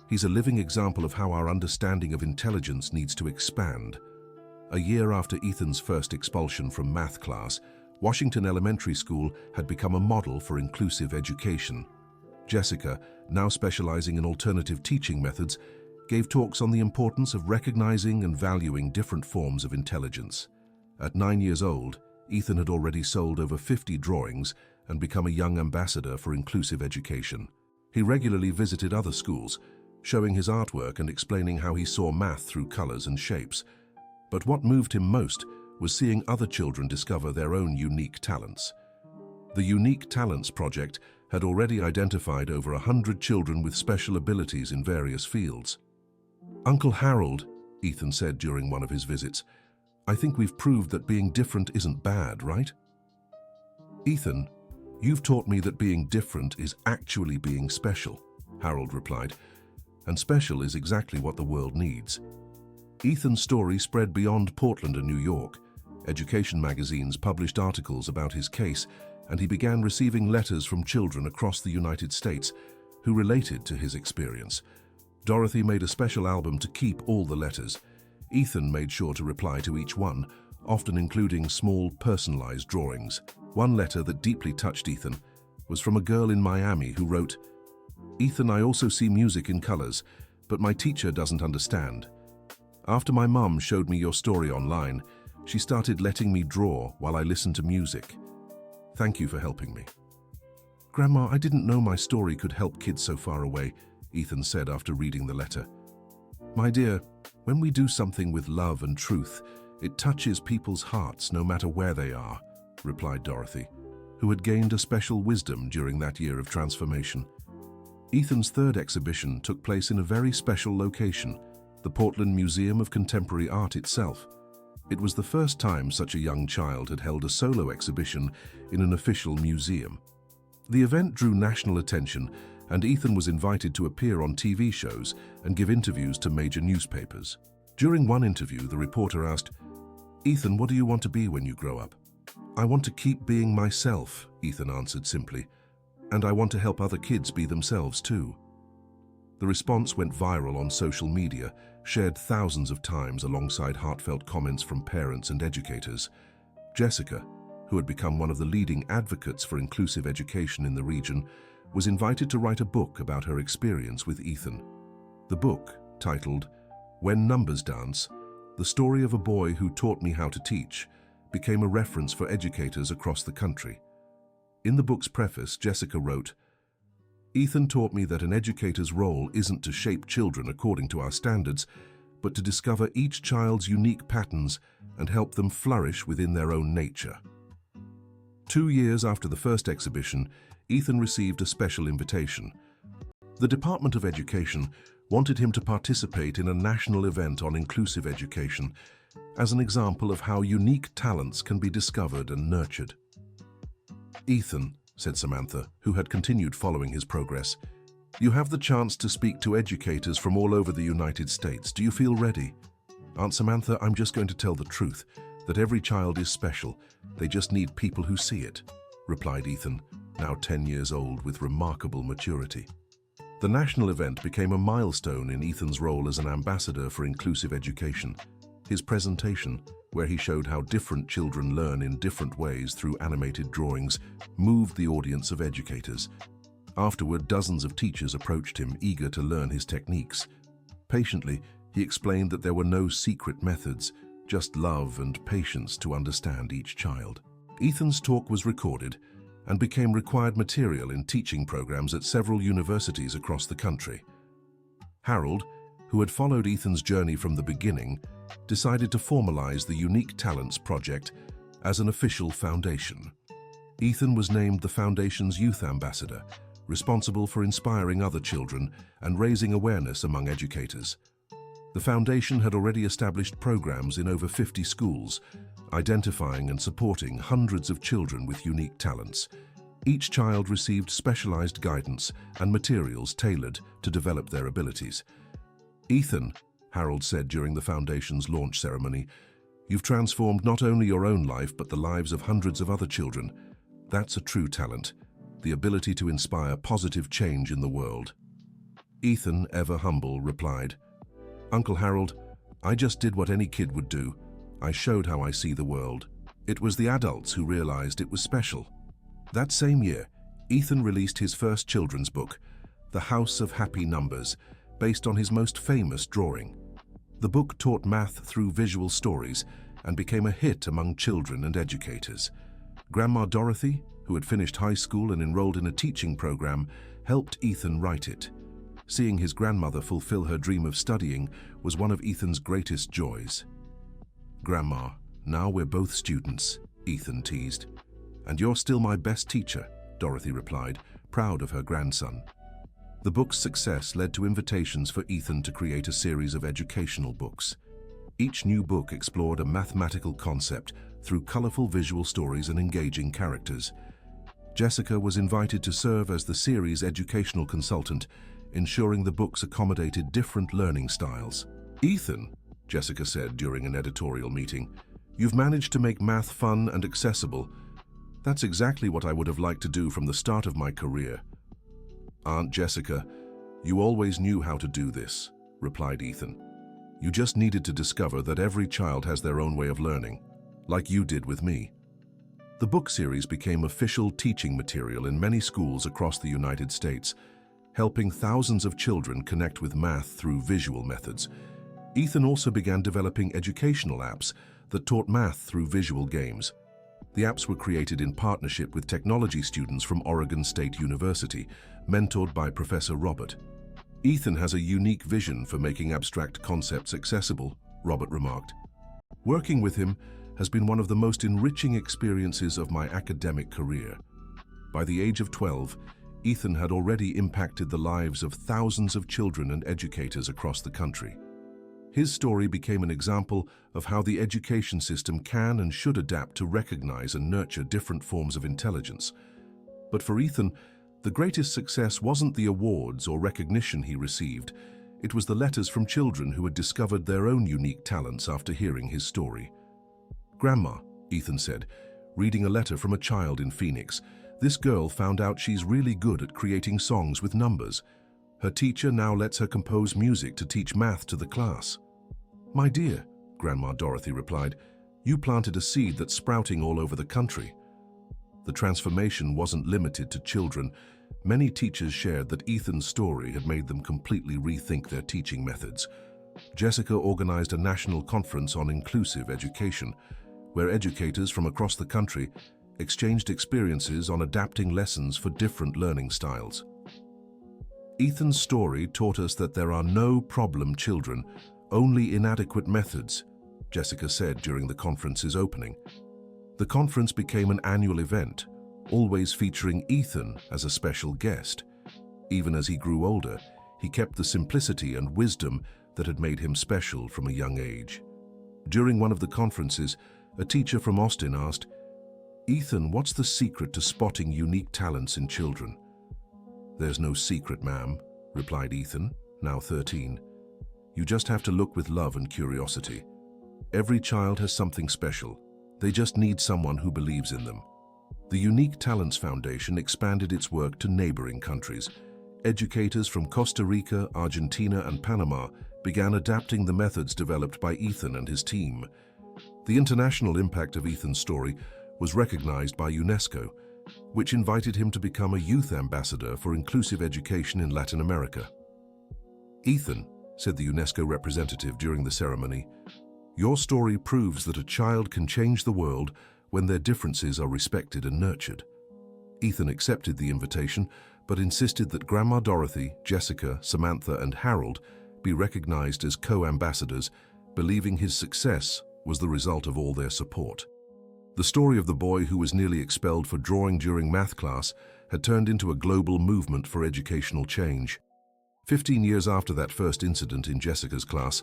[SPEAKER 1] "He's a living example of how our understanding of intelligence needs to expand." A year after Ethan's first expulsion from math class, Washington Elementary School had become a model for inclusive education. Jessica, now specializing in alternative teaching methods, gave talks on the importance of recognizing and valuing different forms of intelligence. At 9 years old, Ethan had already sold over 50 drawings and become a young ambassador for inclusive education. He regularly visited other schools, showing his artwork and explaining how he saw math through colors and shapes. But what moved him most was seeing other children discover their own unique talents. The Unique Talents Project had already identified over 100 children with special abilities in various fields. "Uncle Harold," Ethan said during one of his visits, "I think we've proved that being different isn't bad, right?" "Ethan, you've taught me that being different is actually being special," Harold replied, "and special is exactly what the world needs." Ethan's story spread beyond Portland and New York. Education magazines published articles about his case, and he began receiving letters from children across the United States who related to his experience. Dorothy made a special album to keep all the letters. Ethan made sure to reply to each one, often including small, personalized drawings. One letter that deeply touched Ethan was from a girl in Miami who wrote, "Ethan, I also see music in colors, but my teacher doesn't understand. After my mom showed me your story online, she started letting me draw while I listened to music. Thank you for helping me." "Grandma, I didn't know my story could help kids so far away," Ethan said after reading the letter. "My dear, when we do something with love and truth, it touches people's hearts no matter where they are," replied Dorothy, who had gained a special wisdom during that year of transformation. Ethan's third exhibition took place in a very special location, the Portland Museum of Contemporary Art itself. It was the first time such a young child had held a solo exhibition in an official museum. The event drew national attention, and Ethan was invited to appear on TV shows and give interviews to major newspapers. During one interview, the reporter asked, "Ethan, what do you want to be when you grow up?" "I want to keep being myself," Ethan answered simply, "and I want to help other kids be themselves too." The response went viral on social media, shared thousands of times alongside heartfelt comments from parents and educators. Jessica, who had become one of the leading advocates for inclusive education in the region, was invited to write a book about her experience with Ethan. The book, titled "When Numbers Dance: The Story of a Boy Who Taught Me How to Teach," became a reference for educators across the country. In the book's preface, Jessica wrote, "Ethan taught me that an educator's role isn't to shape children according to our standards, but to discover each child's unique patterns and help them flourish within their own nature." 2 years after the first exhibition, Ethan received a special invitation. The Department of Education wanted him to participate in a national event on inclusive education as an example of how unique talents can be discovered and nurtured. "Ethan," said Samantha, who had continued following his progress, "you have the chance to speak to educators from all over the United States. Do you feel ready?" "Aunt Samantha, I'm just going to tell the truth, that every child is special. They just need people who see it," replied Ethan, now 10 years old with remarkable maturity. The national event became a milestone in Ethan's role as an ambassador for inclusive education. His presentation, where he showed how different children learn in different ways through animated drawings, moved the audience of educators. Afterward, dozens of teachers approached him, eager to learn his techniques. Patiently, he explained that there were no secret methods, just love and patience to understand each child. Ethan's talk was recorded and became required material in teaching programs at several universities across the country. Harold, who had followed Ethan's journey from the beginning, decided to formalize the Unique Talents Project as an official foundation. Ethan was named the foundation's youth ambassador, responsible for inspiring other children and raising awareness among educators. The foundation had already established programs in over 50 schools, identifying and supporting hundreds of children with unique talents. Each child received specialized guidance and materials tailored to develop their abilities. "Ethan," Harold said during the foundation's launch ceremony, "you've transformed not only your own life but the lives of hundreds of other children. That's a true talent, the ability to inspire positive change in the world." Ethan, ever humble, replied, "Uncle Harold, I just did what any kid would do. I showed how I see the world." It was the adults who realized it was special. That same year, Ethan released his first children's book, The House of Happy Numbers, based on his most famous drawing. The book taught math through visual stories and became a hit among children and educators. Grandma Dorothy, who had finished high school and enrolled in a teaching program, helped Ethan write it. Seeing his grandmother fulfill her dream of studying was one of Ethan's greatest joys. "Grandma, now we're both students," Ethan teased. "And you're still my best teacher," Dorothy replied, proud of her grandson. The book's success led to invitations for Ethan to create a series of educational books. Each new book explored a mathematical concept through colorful visual stories and engaging characters. Jessica was invited to serve as the series' educational consultant, ensuring the books accommodated different learning styles. "Ethan," Jessica said during an editorial meeting, "you've managed to make math fun and accessible. That's exactly what I would have liked to do from the start of my career." "Aunt Jessica, you always knew how to do this," replied Ethan. "You just needed to discover that every child has their own way of learning, like you did with me." The book series became official teaching material in many schools across the United States, helping thousands of children connect with math through visual methods. Ethan also began developing educational apps that taught math through visual games. The apps were created in partnership with technology students from Oregon State University, mentored by Professor Robert. "Ethan has a unique vision for making abstract concepts accessible," Robert remarked. "Working with him has been one of the most enriching experiences of my academic career." By the age of 12, Ethan had already impacted the lives of thousands of children and educators across the country. His story became an example of how the education system can and should adapt to recognize and nurture different forms of intelligence. But for Ethan, the greatest success wasn't the awards or recognition he received. It was the letters from children who had discovered their own unique talents after hearing his story. "Grandma," Ethan said, reading a letter from a child in Phoenix, "this girl found out she's really good at creating songs with numbers. Her teacher now lets her compose music to teach math to the class." "My dear," Grandma Dorothy replied, "you planted a seed that's sprouting all over the country." The transformation wasn't limited to children. Many teachers shared that Ethan's story had made them completely rethink their teaching methods. Jessica organized a national conference on inclusive education, where educators from across the country exchanged experiences on adapting lessons for different learning styles. Ethan's story taught us that there are no problem children, only inadequate methods, Jessica said during the conference's opening. The conference became an annual event, always featuring Ethan as a special guest. Even as he grew older, he kept the simplicity and wisdom that had made him special from a young age. During one of the conferences, a teacher from Austin asked, "Ethan, what's the secret to spotting unique talents in children?" "There's no secret, ma'am," replied Ethan, now 13. "You just have to look with love and curiosity. Every child has something special. They just need someone who believes in them." The Unique Talents Foundation expanded its work to neighboring countries. Educators from Costa Rica, Argentina, and Panama began adapting the methods developed by Ethan and his team. The international impact of Ethan's story was recognized by UNESCO, which invited him to become a youth ambassador for inclusive education in Latin America. "Ethan," said the UNESCO representative during the ceremony, "your story proves that a child can change the world when their differences are respected and nurtured." Ethan accepted the invitation, but insisted that Grandma Dorothy, Jessica, Samantha, and Harold be recognized as co-ambassadors, believing his success was the result of all their support. The story of the boy who was nearly expelled for drawing during math class had turned into a global movement for educational change. 15 years after that first incident in Jessica's class,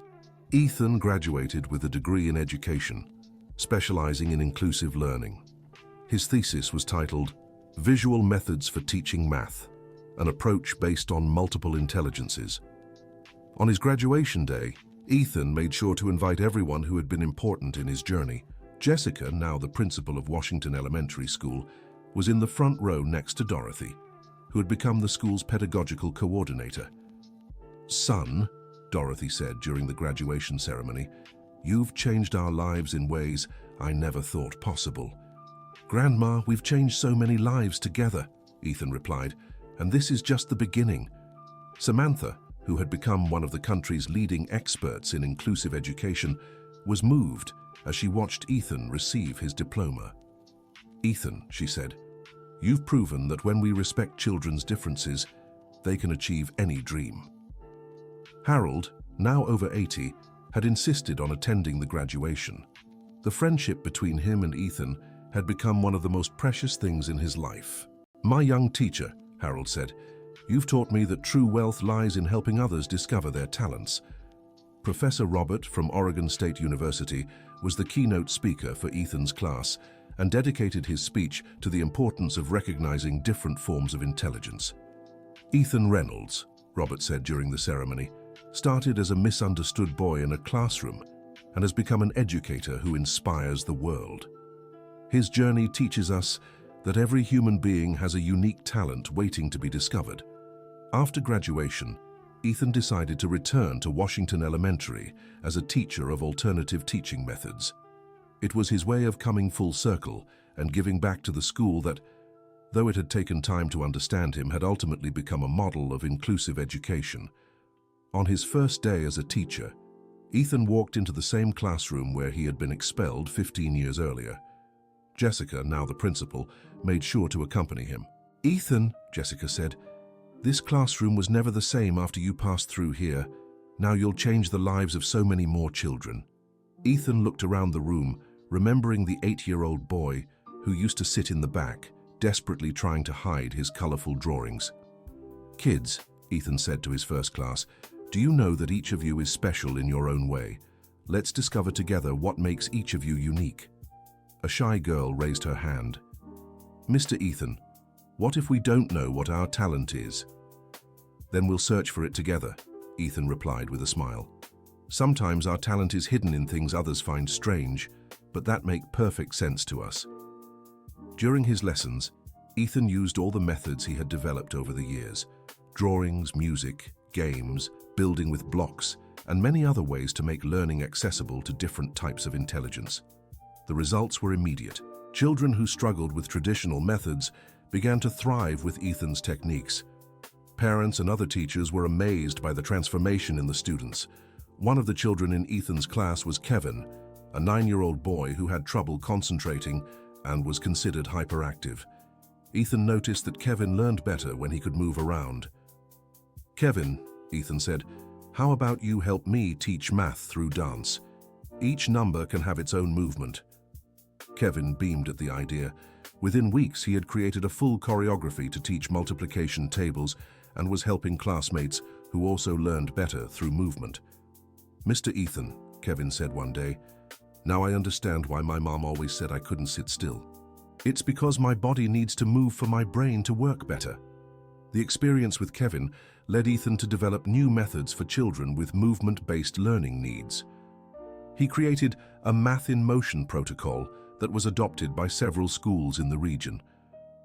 [SPEAKER 1] Ethan graduated with a degree in education, specializing in inclusive learning. His thesis was titled "Visual Methods for Teaching Math, an approach based on multiple intelligences." On his graduation day, Ethan made sure to invite everyone who had been important in his journey. Jessica, now the principal of Washington Elementary School, was in the front row next to Dorothy, who had become the school's pedagogical coordinator. "Son," Dorothy said during the graduation ceremony, "you've changed our lives in ways I never thought possible. Grandma, we've changed so many lives together, Ethan replied, and this is just the beginning. Samantha, who had become one of the country's leading experts in inclusive education, was moved as she watched Ethan receive his diploma. Ethan, she said, you've proven that when we respect children's differences, they can achieve any dream. Harold, now over 80, had insisted on attending the graduation. The friendship between him and Ethan had become one of the most precious things in his life. My young teacher, Harold said, you've taught me that true wealth lies in helping others discover their talents. Professor Robert from Oregon State University was the keynote speaker for Ethan's class and dedicated his speech to the importance of recognizing different forms of intelligence. Ethan Reynolds, Robert said during the ceremony, started as a misunderstood boy in a classroom and has become an educator who inspires the world. His journey teaches us that every human being has a unique talent waiting to be discovered. After graduation, Ethan decided to return to Washington Elementary as a teacher of alternative teaching methods. It was his way of coming full circle and giving back to the school that, though it had taken time to understand him, had ultimately become a model of inclusive education. On his first day as a teacher, Ethan walked into the same classroom where he had been expelled 15 years earlier. Jessica, now the principal, made sure to accompany him. Ethan, Jessica said, this classroom was never the same after you passed through here. Now you'll change the lives of so many more children. Ethan looked around the room, remembering the 8-year-old boy who used to sit in the back, desperately trying to hide his colorful drawings. Kids, Ethan said to his first class, do you know that each of you is special in your own way? Let's discover together what makes each of you unique. A shy girl raised her hand. Mr. Ethan, what if we don't know what our talent is? Then we'll search for it together, Ethan replied with a smile. Sometimes our talent is hidden in things others find strange, but that make perfect sense to us. During his lessons, Ethan used all the methods he had developed over the years: drawings, music, games, building with blocks, and many other ways to make learning accessible to different types of intelligence. The results were immediate. Children who struggled with traditional methods began to thrive with Ethan's techniques. Parents and other teachers were amazed by the transformation in the students. One of the children in Ethan's class was Kevin, a 9-year-old boy who had trouble concentrating and was considered hyperactive. Ethan noticed that Kevin learned better when he could move around. Kevin, Ethan said, how about you help me teach math through dance? Each number can have its own movement. Kevin beamed at the idea. Within weeks, he had created a full choreography to teach multiplication tables and was helping classmates who also learned better through movement. Mr. Ethan, Kevin said one day, now I understand why my mom always said I couldn't sit still. It's because my body needs to move for my brain to work better. The experience with Kevin led Ethan to develop new methods for children with movement-based learning needs. He created a Math in Motion protocol that was adopted by several schools in the region.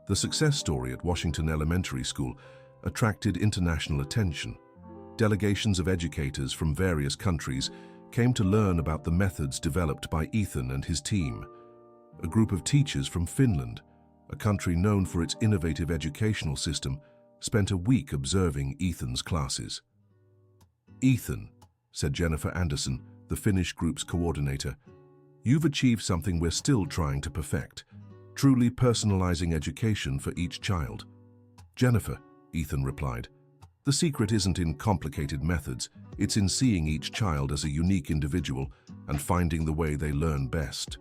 [SPEAKER 1] The success story at Washington Elementary School attracted international attention. Delegations of educators from various countries came to learn about the methods developed by Ethan and his team. A group of teachers from Finland, a country known for its innovative educational system, spent a week observing Ethan's classes. Ethan, said Jennifer Anderson, the Finnish group's coordinator, you've achieved something we're still trying to perfect, truly personalizing education for each child. Jennifer, Ethan replied, the secret isn't in complicated methods, it's in seeing each child as a unique individual and finding the way they learn best.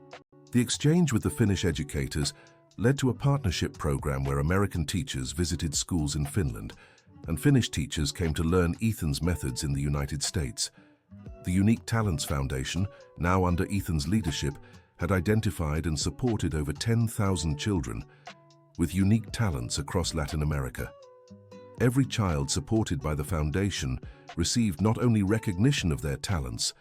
[SPEAKER 1] The exchange with the Finnish educators led to a partnership program where American teachers visited schools in Finland, and Finnish teachers came to learn Ethan's methods in the United States. The Unique Talents Foundation, now under Ethan's leadership, had identified and supported over 10,000 children with unique talents across Latin America. Every child supported by the foundation received not only recognition of their talents,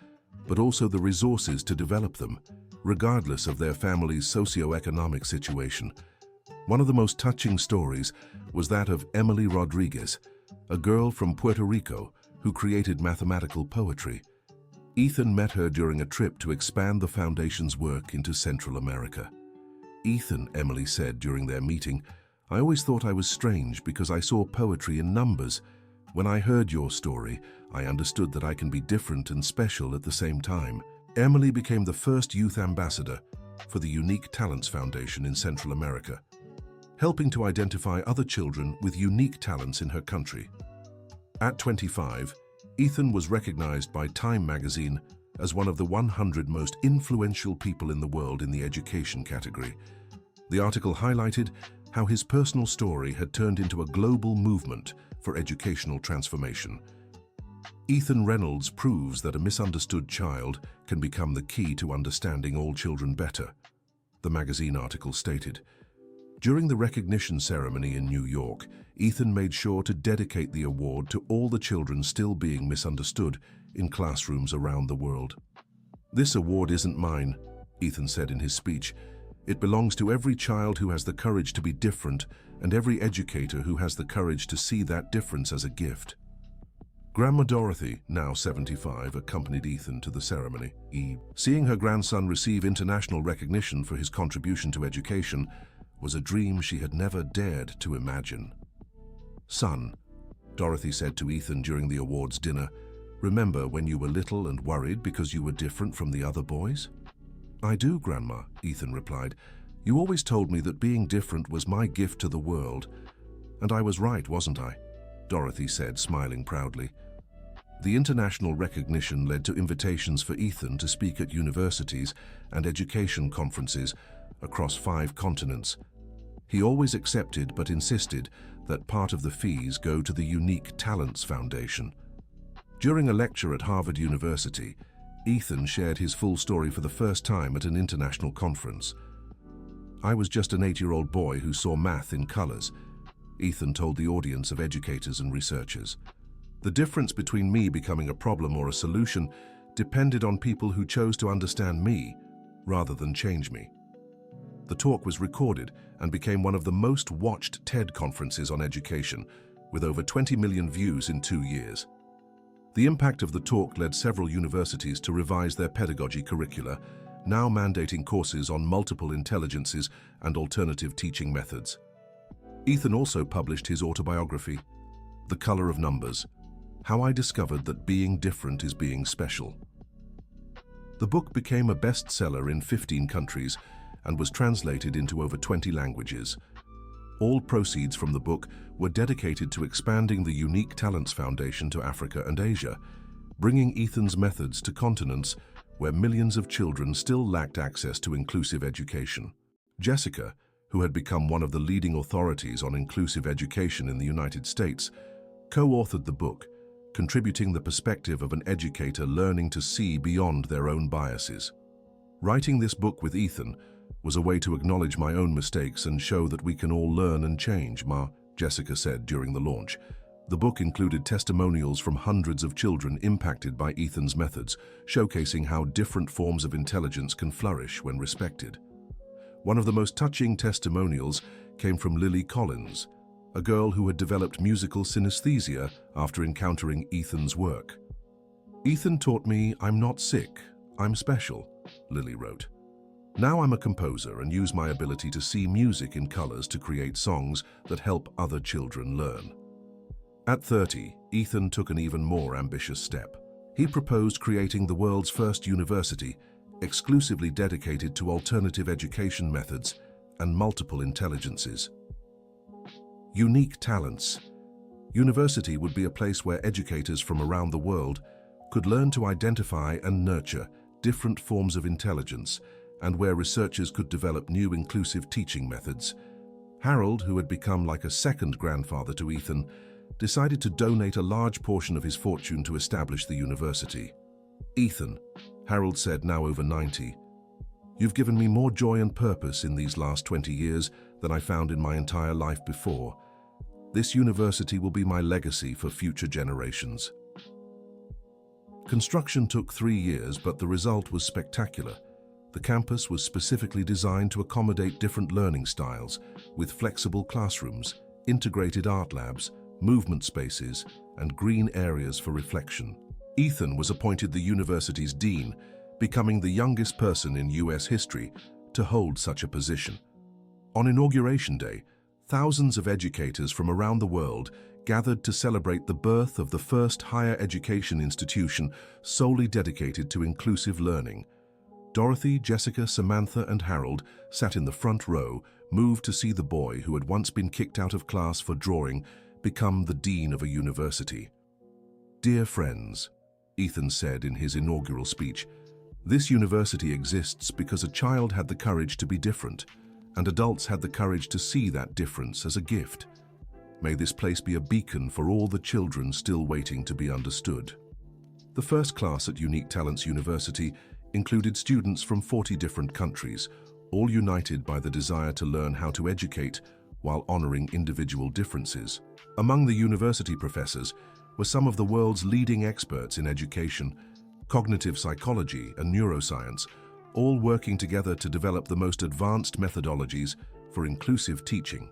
[SPEAKER 1] but also the resources to develop them, regardless of their family's socioeconomic situation. One of the most touching stories was that of Emily Rodriguez, a girl from Puerto Rico who created mathematical poetry. Ethan met her during a trip to expand the foundation's work into Central America. "Ethan," Emily said during their meeting, "I always thought I was strange because I saw poetry in numbers. When I heard your story, I understood that I can be different and special at the same time." Emily became the first youth ambassador for the Unique Talents Foundation in Central America, helping to identify other children with unique talents in her country. At 25, Ethan was recognized by Time magazine as one of the 100 most influential people in the world in the education category. The article highlighted how his personal story had turned into a global movement for educational transformation. Ethan Reynolds proves that a misunderstood child can become the key to understanding all children better, the magazine article stated. During the recognition ceremony in New York, Ethan made sure to dedicate the award to all the children still being misunderstood in classrooms around the world. "This award isn't mine," Ethan said in his speech. "It belongs to every child who has the courage to be different and every educator who has the courage to see that difference as a gift." Grandma Dorothy, now 75, accompanied Ethan to the ceremony. Seeing her grandson receive international recognition for his contribution to education was a dream she had never dared to imagine. "Son," Dorothy said to Ethan during the awards dinner, "remember when you were little and worried because you were different from the other boys?" "I do, Grandma," Ethan replied. "You always told me that being different was my gift to the world. And I was right, wasn't I?" Dorothy said, smiling proudly. The international recognition led to invitations for Ethan to speak at universities and education conferences across 5 continents. He always accepted but insisted that part of the fees go to the Unique Talents Foundation. During a lecture at Harvard University, Ethan shared his full story for the first time at an international conference. "I was just an 8-year-old boy who saw math in colors," Ethan told the audience of educators and researchers. "The difference between me becoming a problem or a solution depended on people who chose to understand me rather than change me." The talk was recorded and became one of the most watched TED conferences on education, with over 20 million views in 2 years. The impact of the talk led several universities to revise their pedagogy curricula, now mandating courses on multiple intelligences and alternative teaching methods. Ethan also published his autobiography, The Color of Numbers: How I Discovered That Being Different is Being Special. The book became a bestseller in 15 countries and was translated into over 20 languages. All proceeds from the book were dedicated to expanding the Unique Talents Foundation to Africa and Asia, bringing Ethan's methods to continents where millions of children still lacked access to inclusive education. Jessica, who had become one of the leading authorities on inclusive education in the United States, co-authored the book, contributing the perspective of an educator learning to see beyond their own biases. "Writing this book with Ethan was a way to acknowledge my own mistakes and show that we can all learn and change," Jessica said during the launch. The book included testimonials from hundreds of children impacted by Ethan's methods, showcasing how different forms of intelligence can flourish when respected. One of the most touching testimonials came from Lily Collins, a girl who had developed musical synesthesia after encountering Ethan's work. "Ethan taught me I'm not sick, I'm special," Lily wrote. "Now I'm a composer and use my ability to see music in colors to create songs that help other children learn." At 30, Ethan took an even more ambitious step. He proposed creating the world's first university, exclusively dedicated to alternative education methods and multiple intelligences. Unique Talents. University would be a place where educators from around the world could learn to identify and nurture different forms of intelligence, and where researchers could develop new inclusive teaching methods. Harold, who had become like a second grandfather to Ethan, decided to donate a large portion of his fortune to establish the university. "Ethan," Harold said, now over 90, "you've given me more joy and purpose in these last 20 years than I found in my entire life before. This university will be my legacy for future generations." Construction took 3 years, but the result was spectacular. The campus was specifically designed to accommodate different learning styles, with flexible classrooms, integrated art labs, movement spaces, and green areas for reflection. Ethan was appointed the university's dean, becoming the youngest person in US history to hold such a position. On Inauguration Day, thousands of educators from around the world gathered to celebrate the birth of the first higher education institution solely dedicated to inclusive learning. Dorothy, Jessica, Samantha, and Harold sat in the front row, moved to see the boy who had once been kicked out of class for drawing become the dean of a university. "Dear friends," Ethan said in his inaugural speech, "this university exists because a child had the courage to be different, and adults had the courage to see that difference as a gift. May this place be a beacon for all the children still waiting to be understood." The first class at Unique Talents University included students from 40 different countries, all united by the desire to learn how to educate while honoring individual differences. Among the university professors were some of the world's leading experts in education, cognitive psychology, and neuroscience, all working together to develop the most advanced methodologies for inclusive teaching.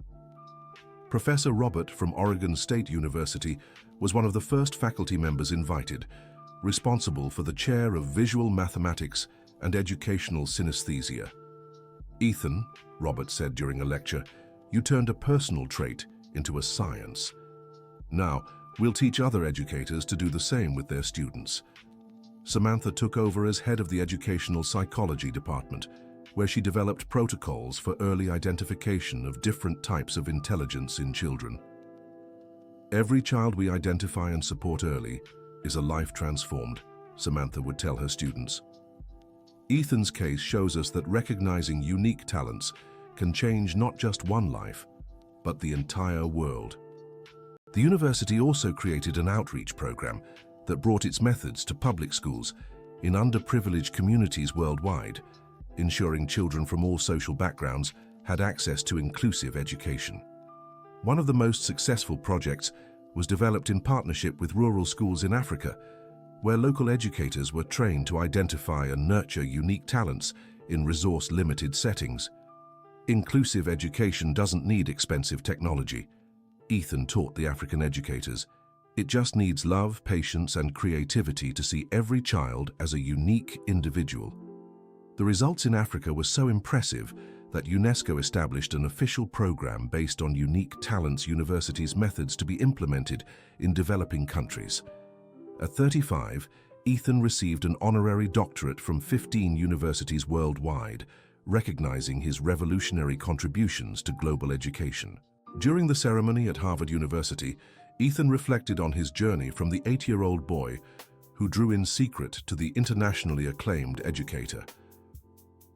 [SPEAKER 1] Professor Robert from Oregon State University was one of the first faculty members invited, responsible for the chair of Visual Mathematics and Educational Synesthesia. "Ethan," Robert said during a lecture, "you turned a personal trait into a science. Now, we'll teach other educators to do the same with their students." Samantha took over as head of the Educational Psychology Department, where she developed protocols for early identification of different types of intelligence in children. "Every child we identify and support early is a life transformed," Samantha would tell her students. Ethan's case shows us that recognizing unique talents can change not just one life, but the entire world. The university also created an outreach program that brought its methods to public schools in underprivileged communities worldwide, ensuring children from all social backgrounds had access to inclusive education. One of the most successful projects was developed in partnership with rural schools in Africa, where local educators were trained to identify and nurture unique talents in resource-limited settings. Inclusive education doesn't need expensive technology, Ethan taught the African educators. It just needs love, patience, and creativity to see every child as a unique individual. The results in Africa were so impressive that UNESCO established an official program based on Unique Talents University's methods to be implemented in developing countries. At 35, Ethan received an honorary doctorate from 15 universities worldwide, recognizing his revolutionary contributions to global education. During the ceremony at Harvard University, Ethan reflected on his journey from the 8-year-old boy who drew in secret to the internationally acclaimed educator.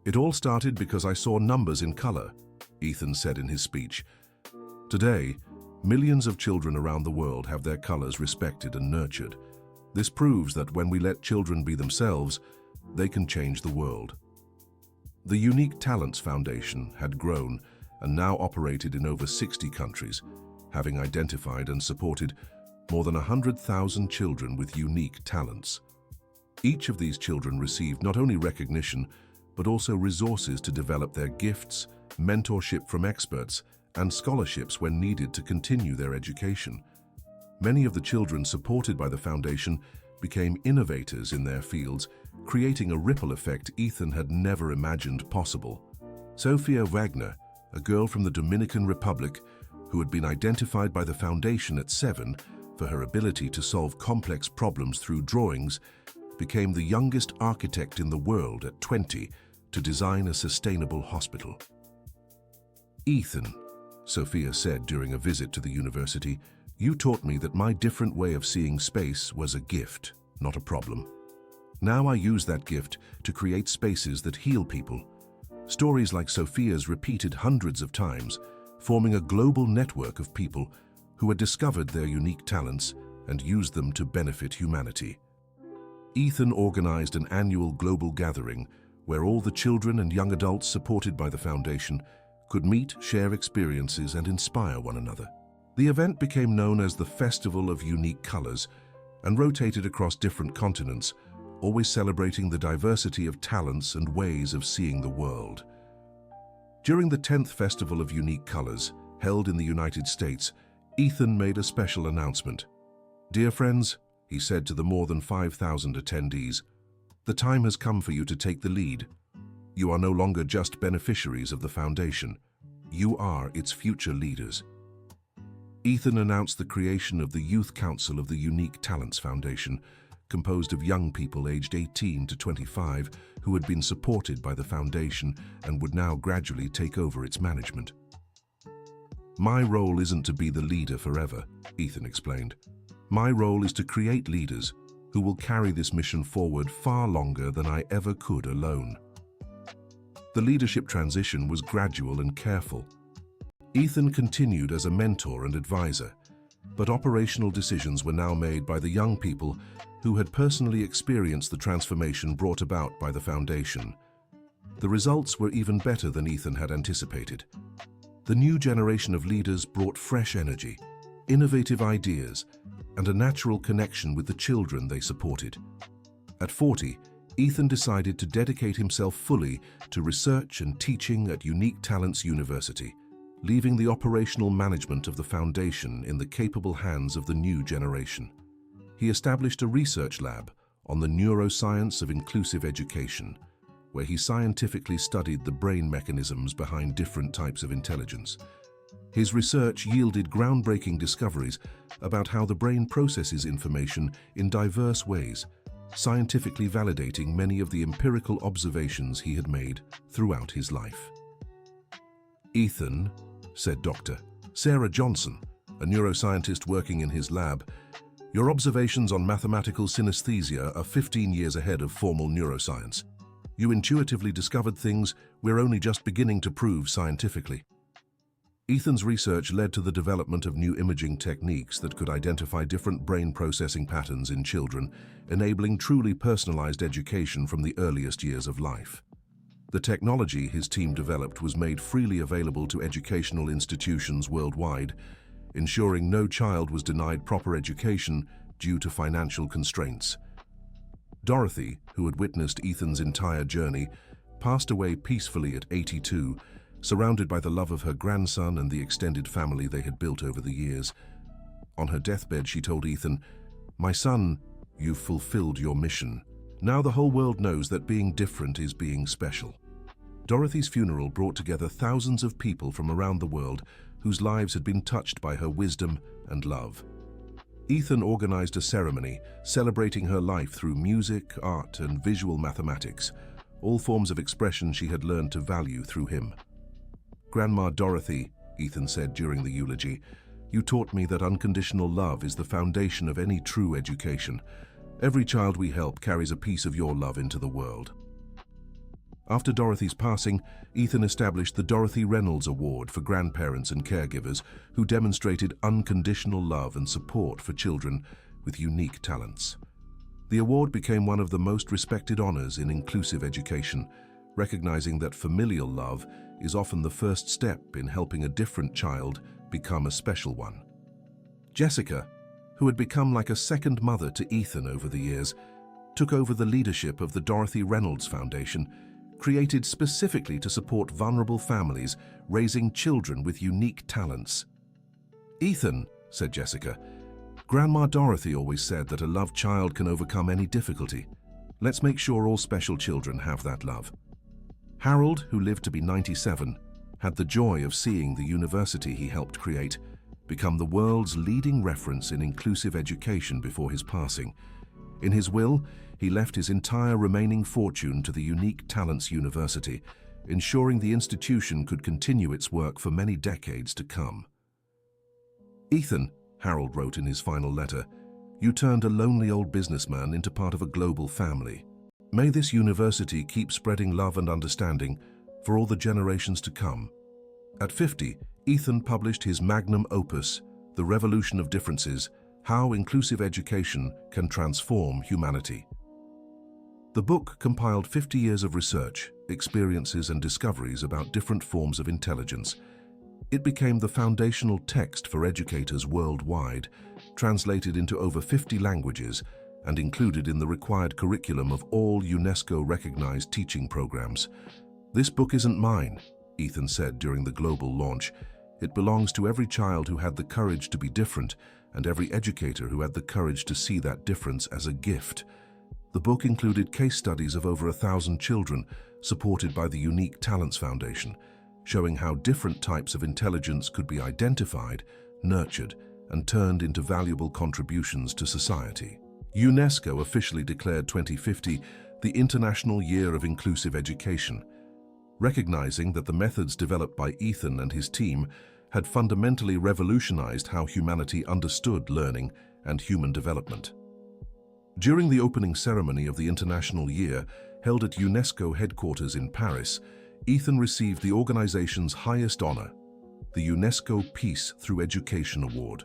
[SPEAKER 1] "It all started because I saw numbers in color," Ethan said in his speech. "Today, millions of children around the world have their colors respected and nurtured. This proves that when we let children be themselves, they can change the world." The Unique Talents Foundation had grown and now operated in over 60 countries, having identified and supported more than 100,000 children with unique talents. Each of these children received not only recognition, but also resources to develop their gifts, mentorship from experts, and scholarships when needed to continue their education. Many of the children supported by the foundation became innovators in their fields, creating a ripple effect Ethan had never imagined possible. Sophia Wagner, a girl from the Dominican Republic who had been identified by the foundation at 7 for her ability to solve complex problems through drawings, became the youngest architect in the world at 20 to design a sustainable hospital. "Ethan," Sophia said during a visit to the university, "you taught me that my different way of seeing space was a gift, not a problem. Now I use that gift to create spaces that heal people." Stories like Sophia's repeated hundreds of times, forming a global network of people who had discovered their unique talents and used them to benefit humanity. Ethan organized an annual global gathering where all the children and young adults supported by the foundation could meet, share experiences, and inspire one another. The event became known as the Festival of Unique Colors and rotated across different continents, always celebrating the diversity of talents and ways of seeing the world. During the 10th Festival of Unique Colors, held in the United States, Ethan made a special announcement. "Dear friends," he said to the more than 5,000 attendees. The time has come for you to take the lead. You are no longer just beneficiaries of the foundation. You are its future leaders. Ethan announced the creation of the Youth Council of the Unique Talents Foundation, composed of young people aged 18 to 25 who had been supported by the foundation and would now gradually take over its management. My role isn't to be the leader forever, Ethan explained. My role is to create leaders who will carry this mission forward far longer than I ever could alone. The leadership transition was gradual and careful. Ethan continued as a mentor and advisor, but operational decisions were now made by the young people who had personally experienced the transformation brought about by the foundation. The results were even better than Ethan had anticipated. The new generation of leaders brought fresh energy, innovative ideas, and a natural connection with the children they supported. At 40, Ethan decided to dedicate himself fully to research and teaching at Unique Talents University, leaving the operational management of the foundation in the capable hands of the new generation. He established a research lab on the neuroscience of inclusive education, where he scientifically studied the brain mechanisms behind different types of intelligence. His research yielded groundbreaking discoveries about how the brain processes information in diverse ways, scientifically validating many of the empirical observations he had made throughout his life. Ethan, said Dr. Sarah Johnson, a neuroscientist working in his lab, your observations on mathematical synesthesia are 15 years ahead of formal neuroscience. You intuitively discovered things we're only just beginning to prove scientifically. Ethan's research led to the development of new imaging techniques that could identify different brain processing patterns in children, enabling truly personalized education from the earliest years of life. The technology his team developed was made freely available to educational institutions worldwide, ensuring no child was denied proper education due to financial constraints. Dorothy, who had witnessed Ethan's entire journey, passed away peacefully at 82, surrounded by the love of her grandson and the extended family they had built over the years. On her deathbed, she told Ethan, "My son, you've fulfilled your mission. Now the whole world knows that being different is being special." Dorothy's funeral brought together thousands of people from around the world whose lives had been touched by her wisdom and love. Ethan organized a ceremony celebrating her life through music, art, and visual mathematics, all forms of expression she had learned to value through him. "Grandma Dorothy," Ethan said during the eulogy, "you taught me that unconditional love is the foundation of any true education. Every child we help carries a piece of your love into the world." After Dorothy's passing, Ethan established the Dorothy Reynolds Award for grandparents and caregivers who demonstrated unconditional love and support for children with unique talents. The award became one of the most respected honors in inclusive education, recognizing that familial love is often the first step in helping a different child become a special one. Jessica, who had become like a second mother to Ethan over the years, took over the leadership of the Dorothy Reynolds Foundation, created specifically to support vulnerable families raising children with unique talents. "Ethan," said Jessica, "Grandma Dorothy always said that a loved child can overcome any difficulty. Let's make sure all special children have that love." Harold, who lived to be 97, had the joy of seeing the university he helped create become the world's leading reference in inclusive education before his passing. In his will, he left his entire remaining fortune to the Unique Talents University, ensuring the institution could continue its work for many decades to come. "Ethan," Harold wrote in his final letter, "you turned a lonely old businessman into part of a global family. May this university keep spreading love and understanding for all the generations to come." At 50, Ethan published his magnum opus, The Revolution of Differences: How Inclusive Education Can Transform Humanity. The book compiled 50 years of research, experiences, and discoveries about different forms of intelligence. It became the foundational text for educators worldwide, translated into over 50 languages, and included in the required curriculum of all UNESCO-recognized teaching programs. "This book isn't mine," Ethan said during the global launch. "It belongs to every child who had the courage to be different and every educator who had the courage to see that difference as a gift. The book included case studies of over 1,000 children supported by the Unique Talents Foundation, showing how different types of intelligence could be identified, nurtured, and turned into valuable contributions to society. UNESCO officially declared 2050 the International Year of Inclusive Education, recognizing that the methods developed by Ethan and his team had fundamentally revolutionized how humanity understood learning and human development. During the opening ceremony of the International Year, held at UNESCO headquarters in Paris, Ethan received the organization's highest honor, the UNESCO Peace Through Education Award.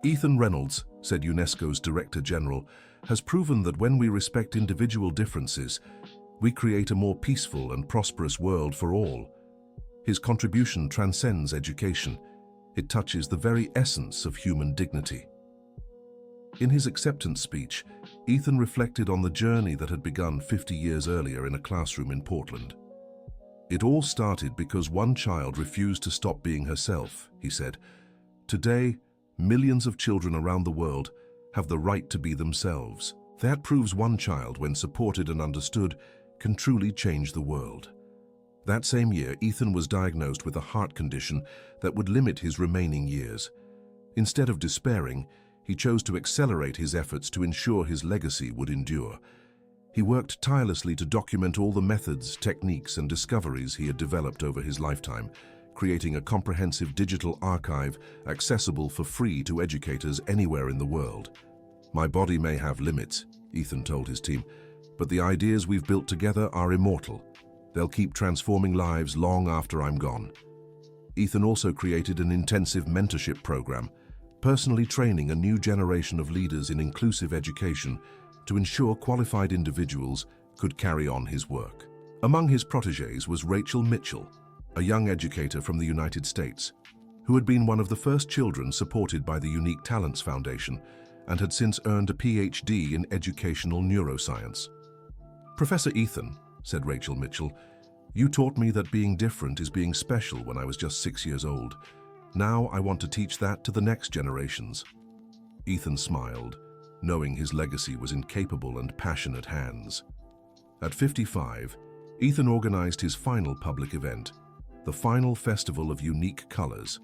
[SPEAKER 1] Ethan Reynolds, said UNESCO's Director General, has proven that when we respect individual differences, we create a more peaceful and prosperous world for all. His contribution transcends education. It touches the very essence of human dignity. In his acceptance speech, Ethan reflected on the journey that had begun 50 years earlier in a classroom in Portland. It all started because one child refused to stop being herself, he said. Today, millions of children around the world have the right to be themselves. That proves one child, when supported and understood, can truly change the world. That same year, Ethan was diagnosed with a heart condition that would limit his remaining years. Instead of despairing, he chose to accelerate his efforts to ensure his legacy would endure. He worked tirelessly to document all the methods, techniques, and discoveries he had developed over his lifetime, creating a comprehensive digital archive accessible for free to educators anywhere in the world. "My body may have limits," Ethan told his team, "but the ideas we've built together are immortal. They'll keep transforming lives long after I'm gone." Ethan also created an intensive mentorship program, personally training a new generation of leaders in inclusive education to ensure qualified individuals could carry on his work. Among his protégés was Rachel Mitchell, a young educator from the United States, who had been one of the first children supported by the Unique Talents Foundation and had since earned a PhD in educational neuroscience. "Professor Ethan," said Rachel Mitchell, "you taught me that being different is being special when I was just 6 years old. Now I want to teach that to the next generations." Ethan smiled, knowing his legacy was in capable and passionate hands. At 55, Ethan organized his final public event, the Final Festival of Unique Colors,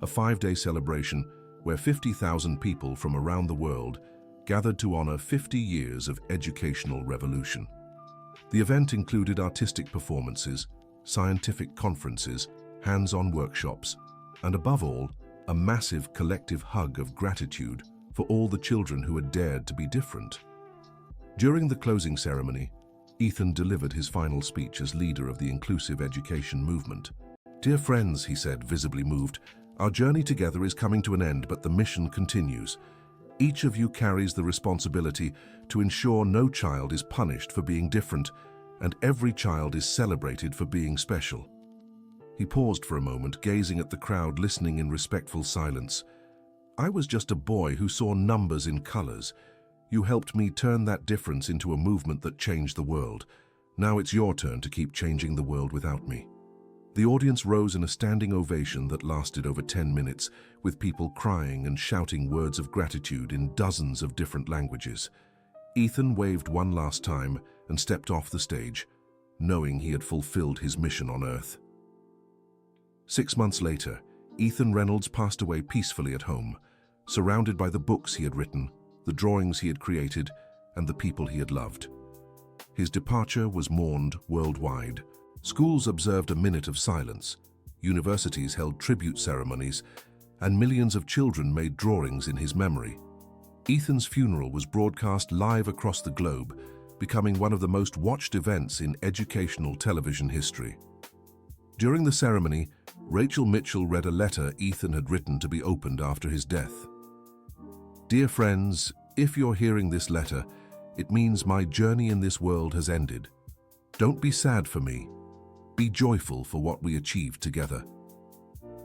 [SPEAKER 1] a 5-day celebration where 50,000 people from around the world gathered to honor 50 years of educational revolution. The event included artistic performances, scientific conferences, hands-on workshops, and above all, a massive collective hug of gratitude for all the children who had dared to be different. During the closing ceremony, Ethan delivered his final speech as leader of the inclusive education movement. "Dear friends," he said, visibly moved, "our journey together is coming to an end, but the mission continues. Each of you carries the responsibility to ensure no child is punished for being different, and every child is celebrated for being special." He paused for a moment, gazing at the crowd, listening in respectful silence. "I was just a boy who saw numbers in colors. You helped me turn that difference into a movement that changed the world. Now it's your turn to keep changing the world without me." The audience rose in a standing ovation that lasted over 10 minutes, with people crying and shouting words of gratitude in dozens of different languages. Ethan waved one last time and stepped off the stage, knowing he had fulfilled his mission on Earth. 6 months later, Ethan Reynolds passed away peacefully at home, surrounded by the books he had written, the drawings he had created, and the people he had loved. His departure was mourned worldwide. Schools observed a minute of silence, universities held tribute ceremonies, and millions of children made drawings in his memory. Ethan's funeral was broadcast live across the globe, becoming one of the most watched events in educational television history. During the ceremony, Rachel Mitchell read a letter Ethan had written to be opened after his death. "Dear friends, if you're hearing this letter, it means my journey in this world has ended. Don't be sad for me. Be joyful for what we achieved together.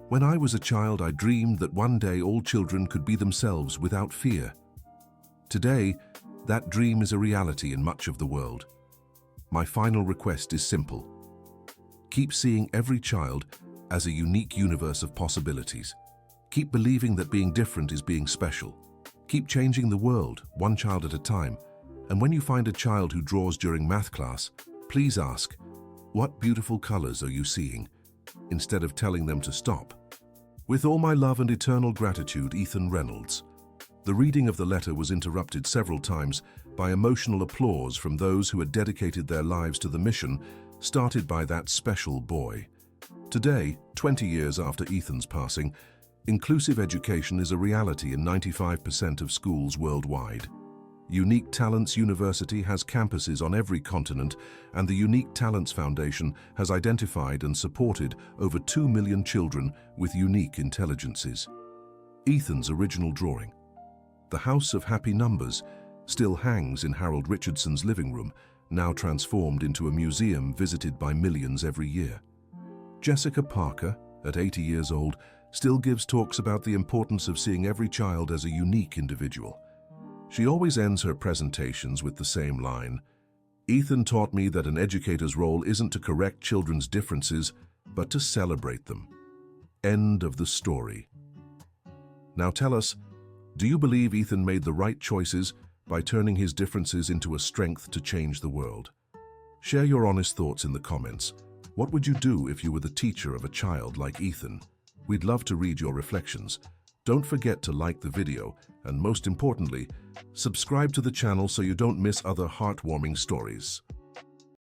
[SPEAKER 1] When I was a child, I dreamed that one day all children could be themselves without fear. Today, that dream is a reality in much of the world. My final request is simple. Keep seeing every child as a unique universe of possibilities. Keep believing that being different is being special. Keep changing the world, one child at a time. And when you find a child who draws during math class, please ask, "What beautiful colors are you seeing?" instead of telling them to stop. With all my love and eternal gratitude, Ethan Reynolds. The reading of the letter was interrupted several times by emotional applause from those who had dedicated their lives to the mission started by that special boy. Today, 20 years after Ethan's passing, inclusive education is a reality in 95% of schools worldwide. Unique Talents University has campuses on every continent, and the Unique Talents Foundation has identified and supported over 2 million children with unique intelligences. Ethan's original drawing, The House of Happy Numbers, still hangs in Harold Richardson's living room, now transformed into a museum visited by millions every year. Jessica Parker, at 80 years old, still gives talks about the importance of seeing every child as a unique individual. She always ends her presentations with the same line, "Ethan taught me that an educator's role isn't to correct children's differences, but to celebrate them." End of the story. Now tell us, do you believe Ethan made the right choices by turning his differences into a strength to change the world? Share your honest thoughts in the comments. What would you do if you were the teacher of a child like Ethan? We'd love to read your reflections. Don't forget to like the video, and most importantly, subscribe to the channel so you don't miss other heartwarming stories.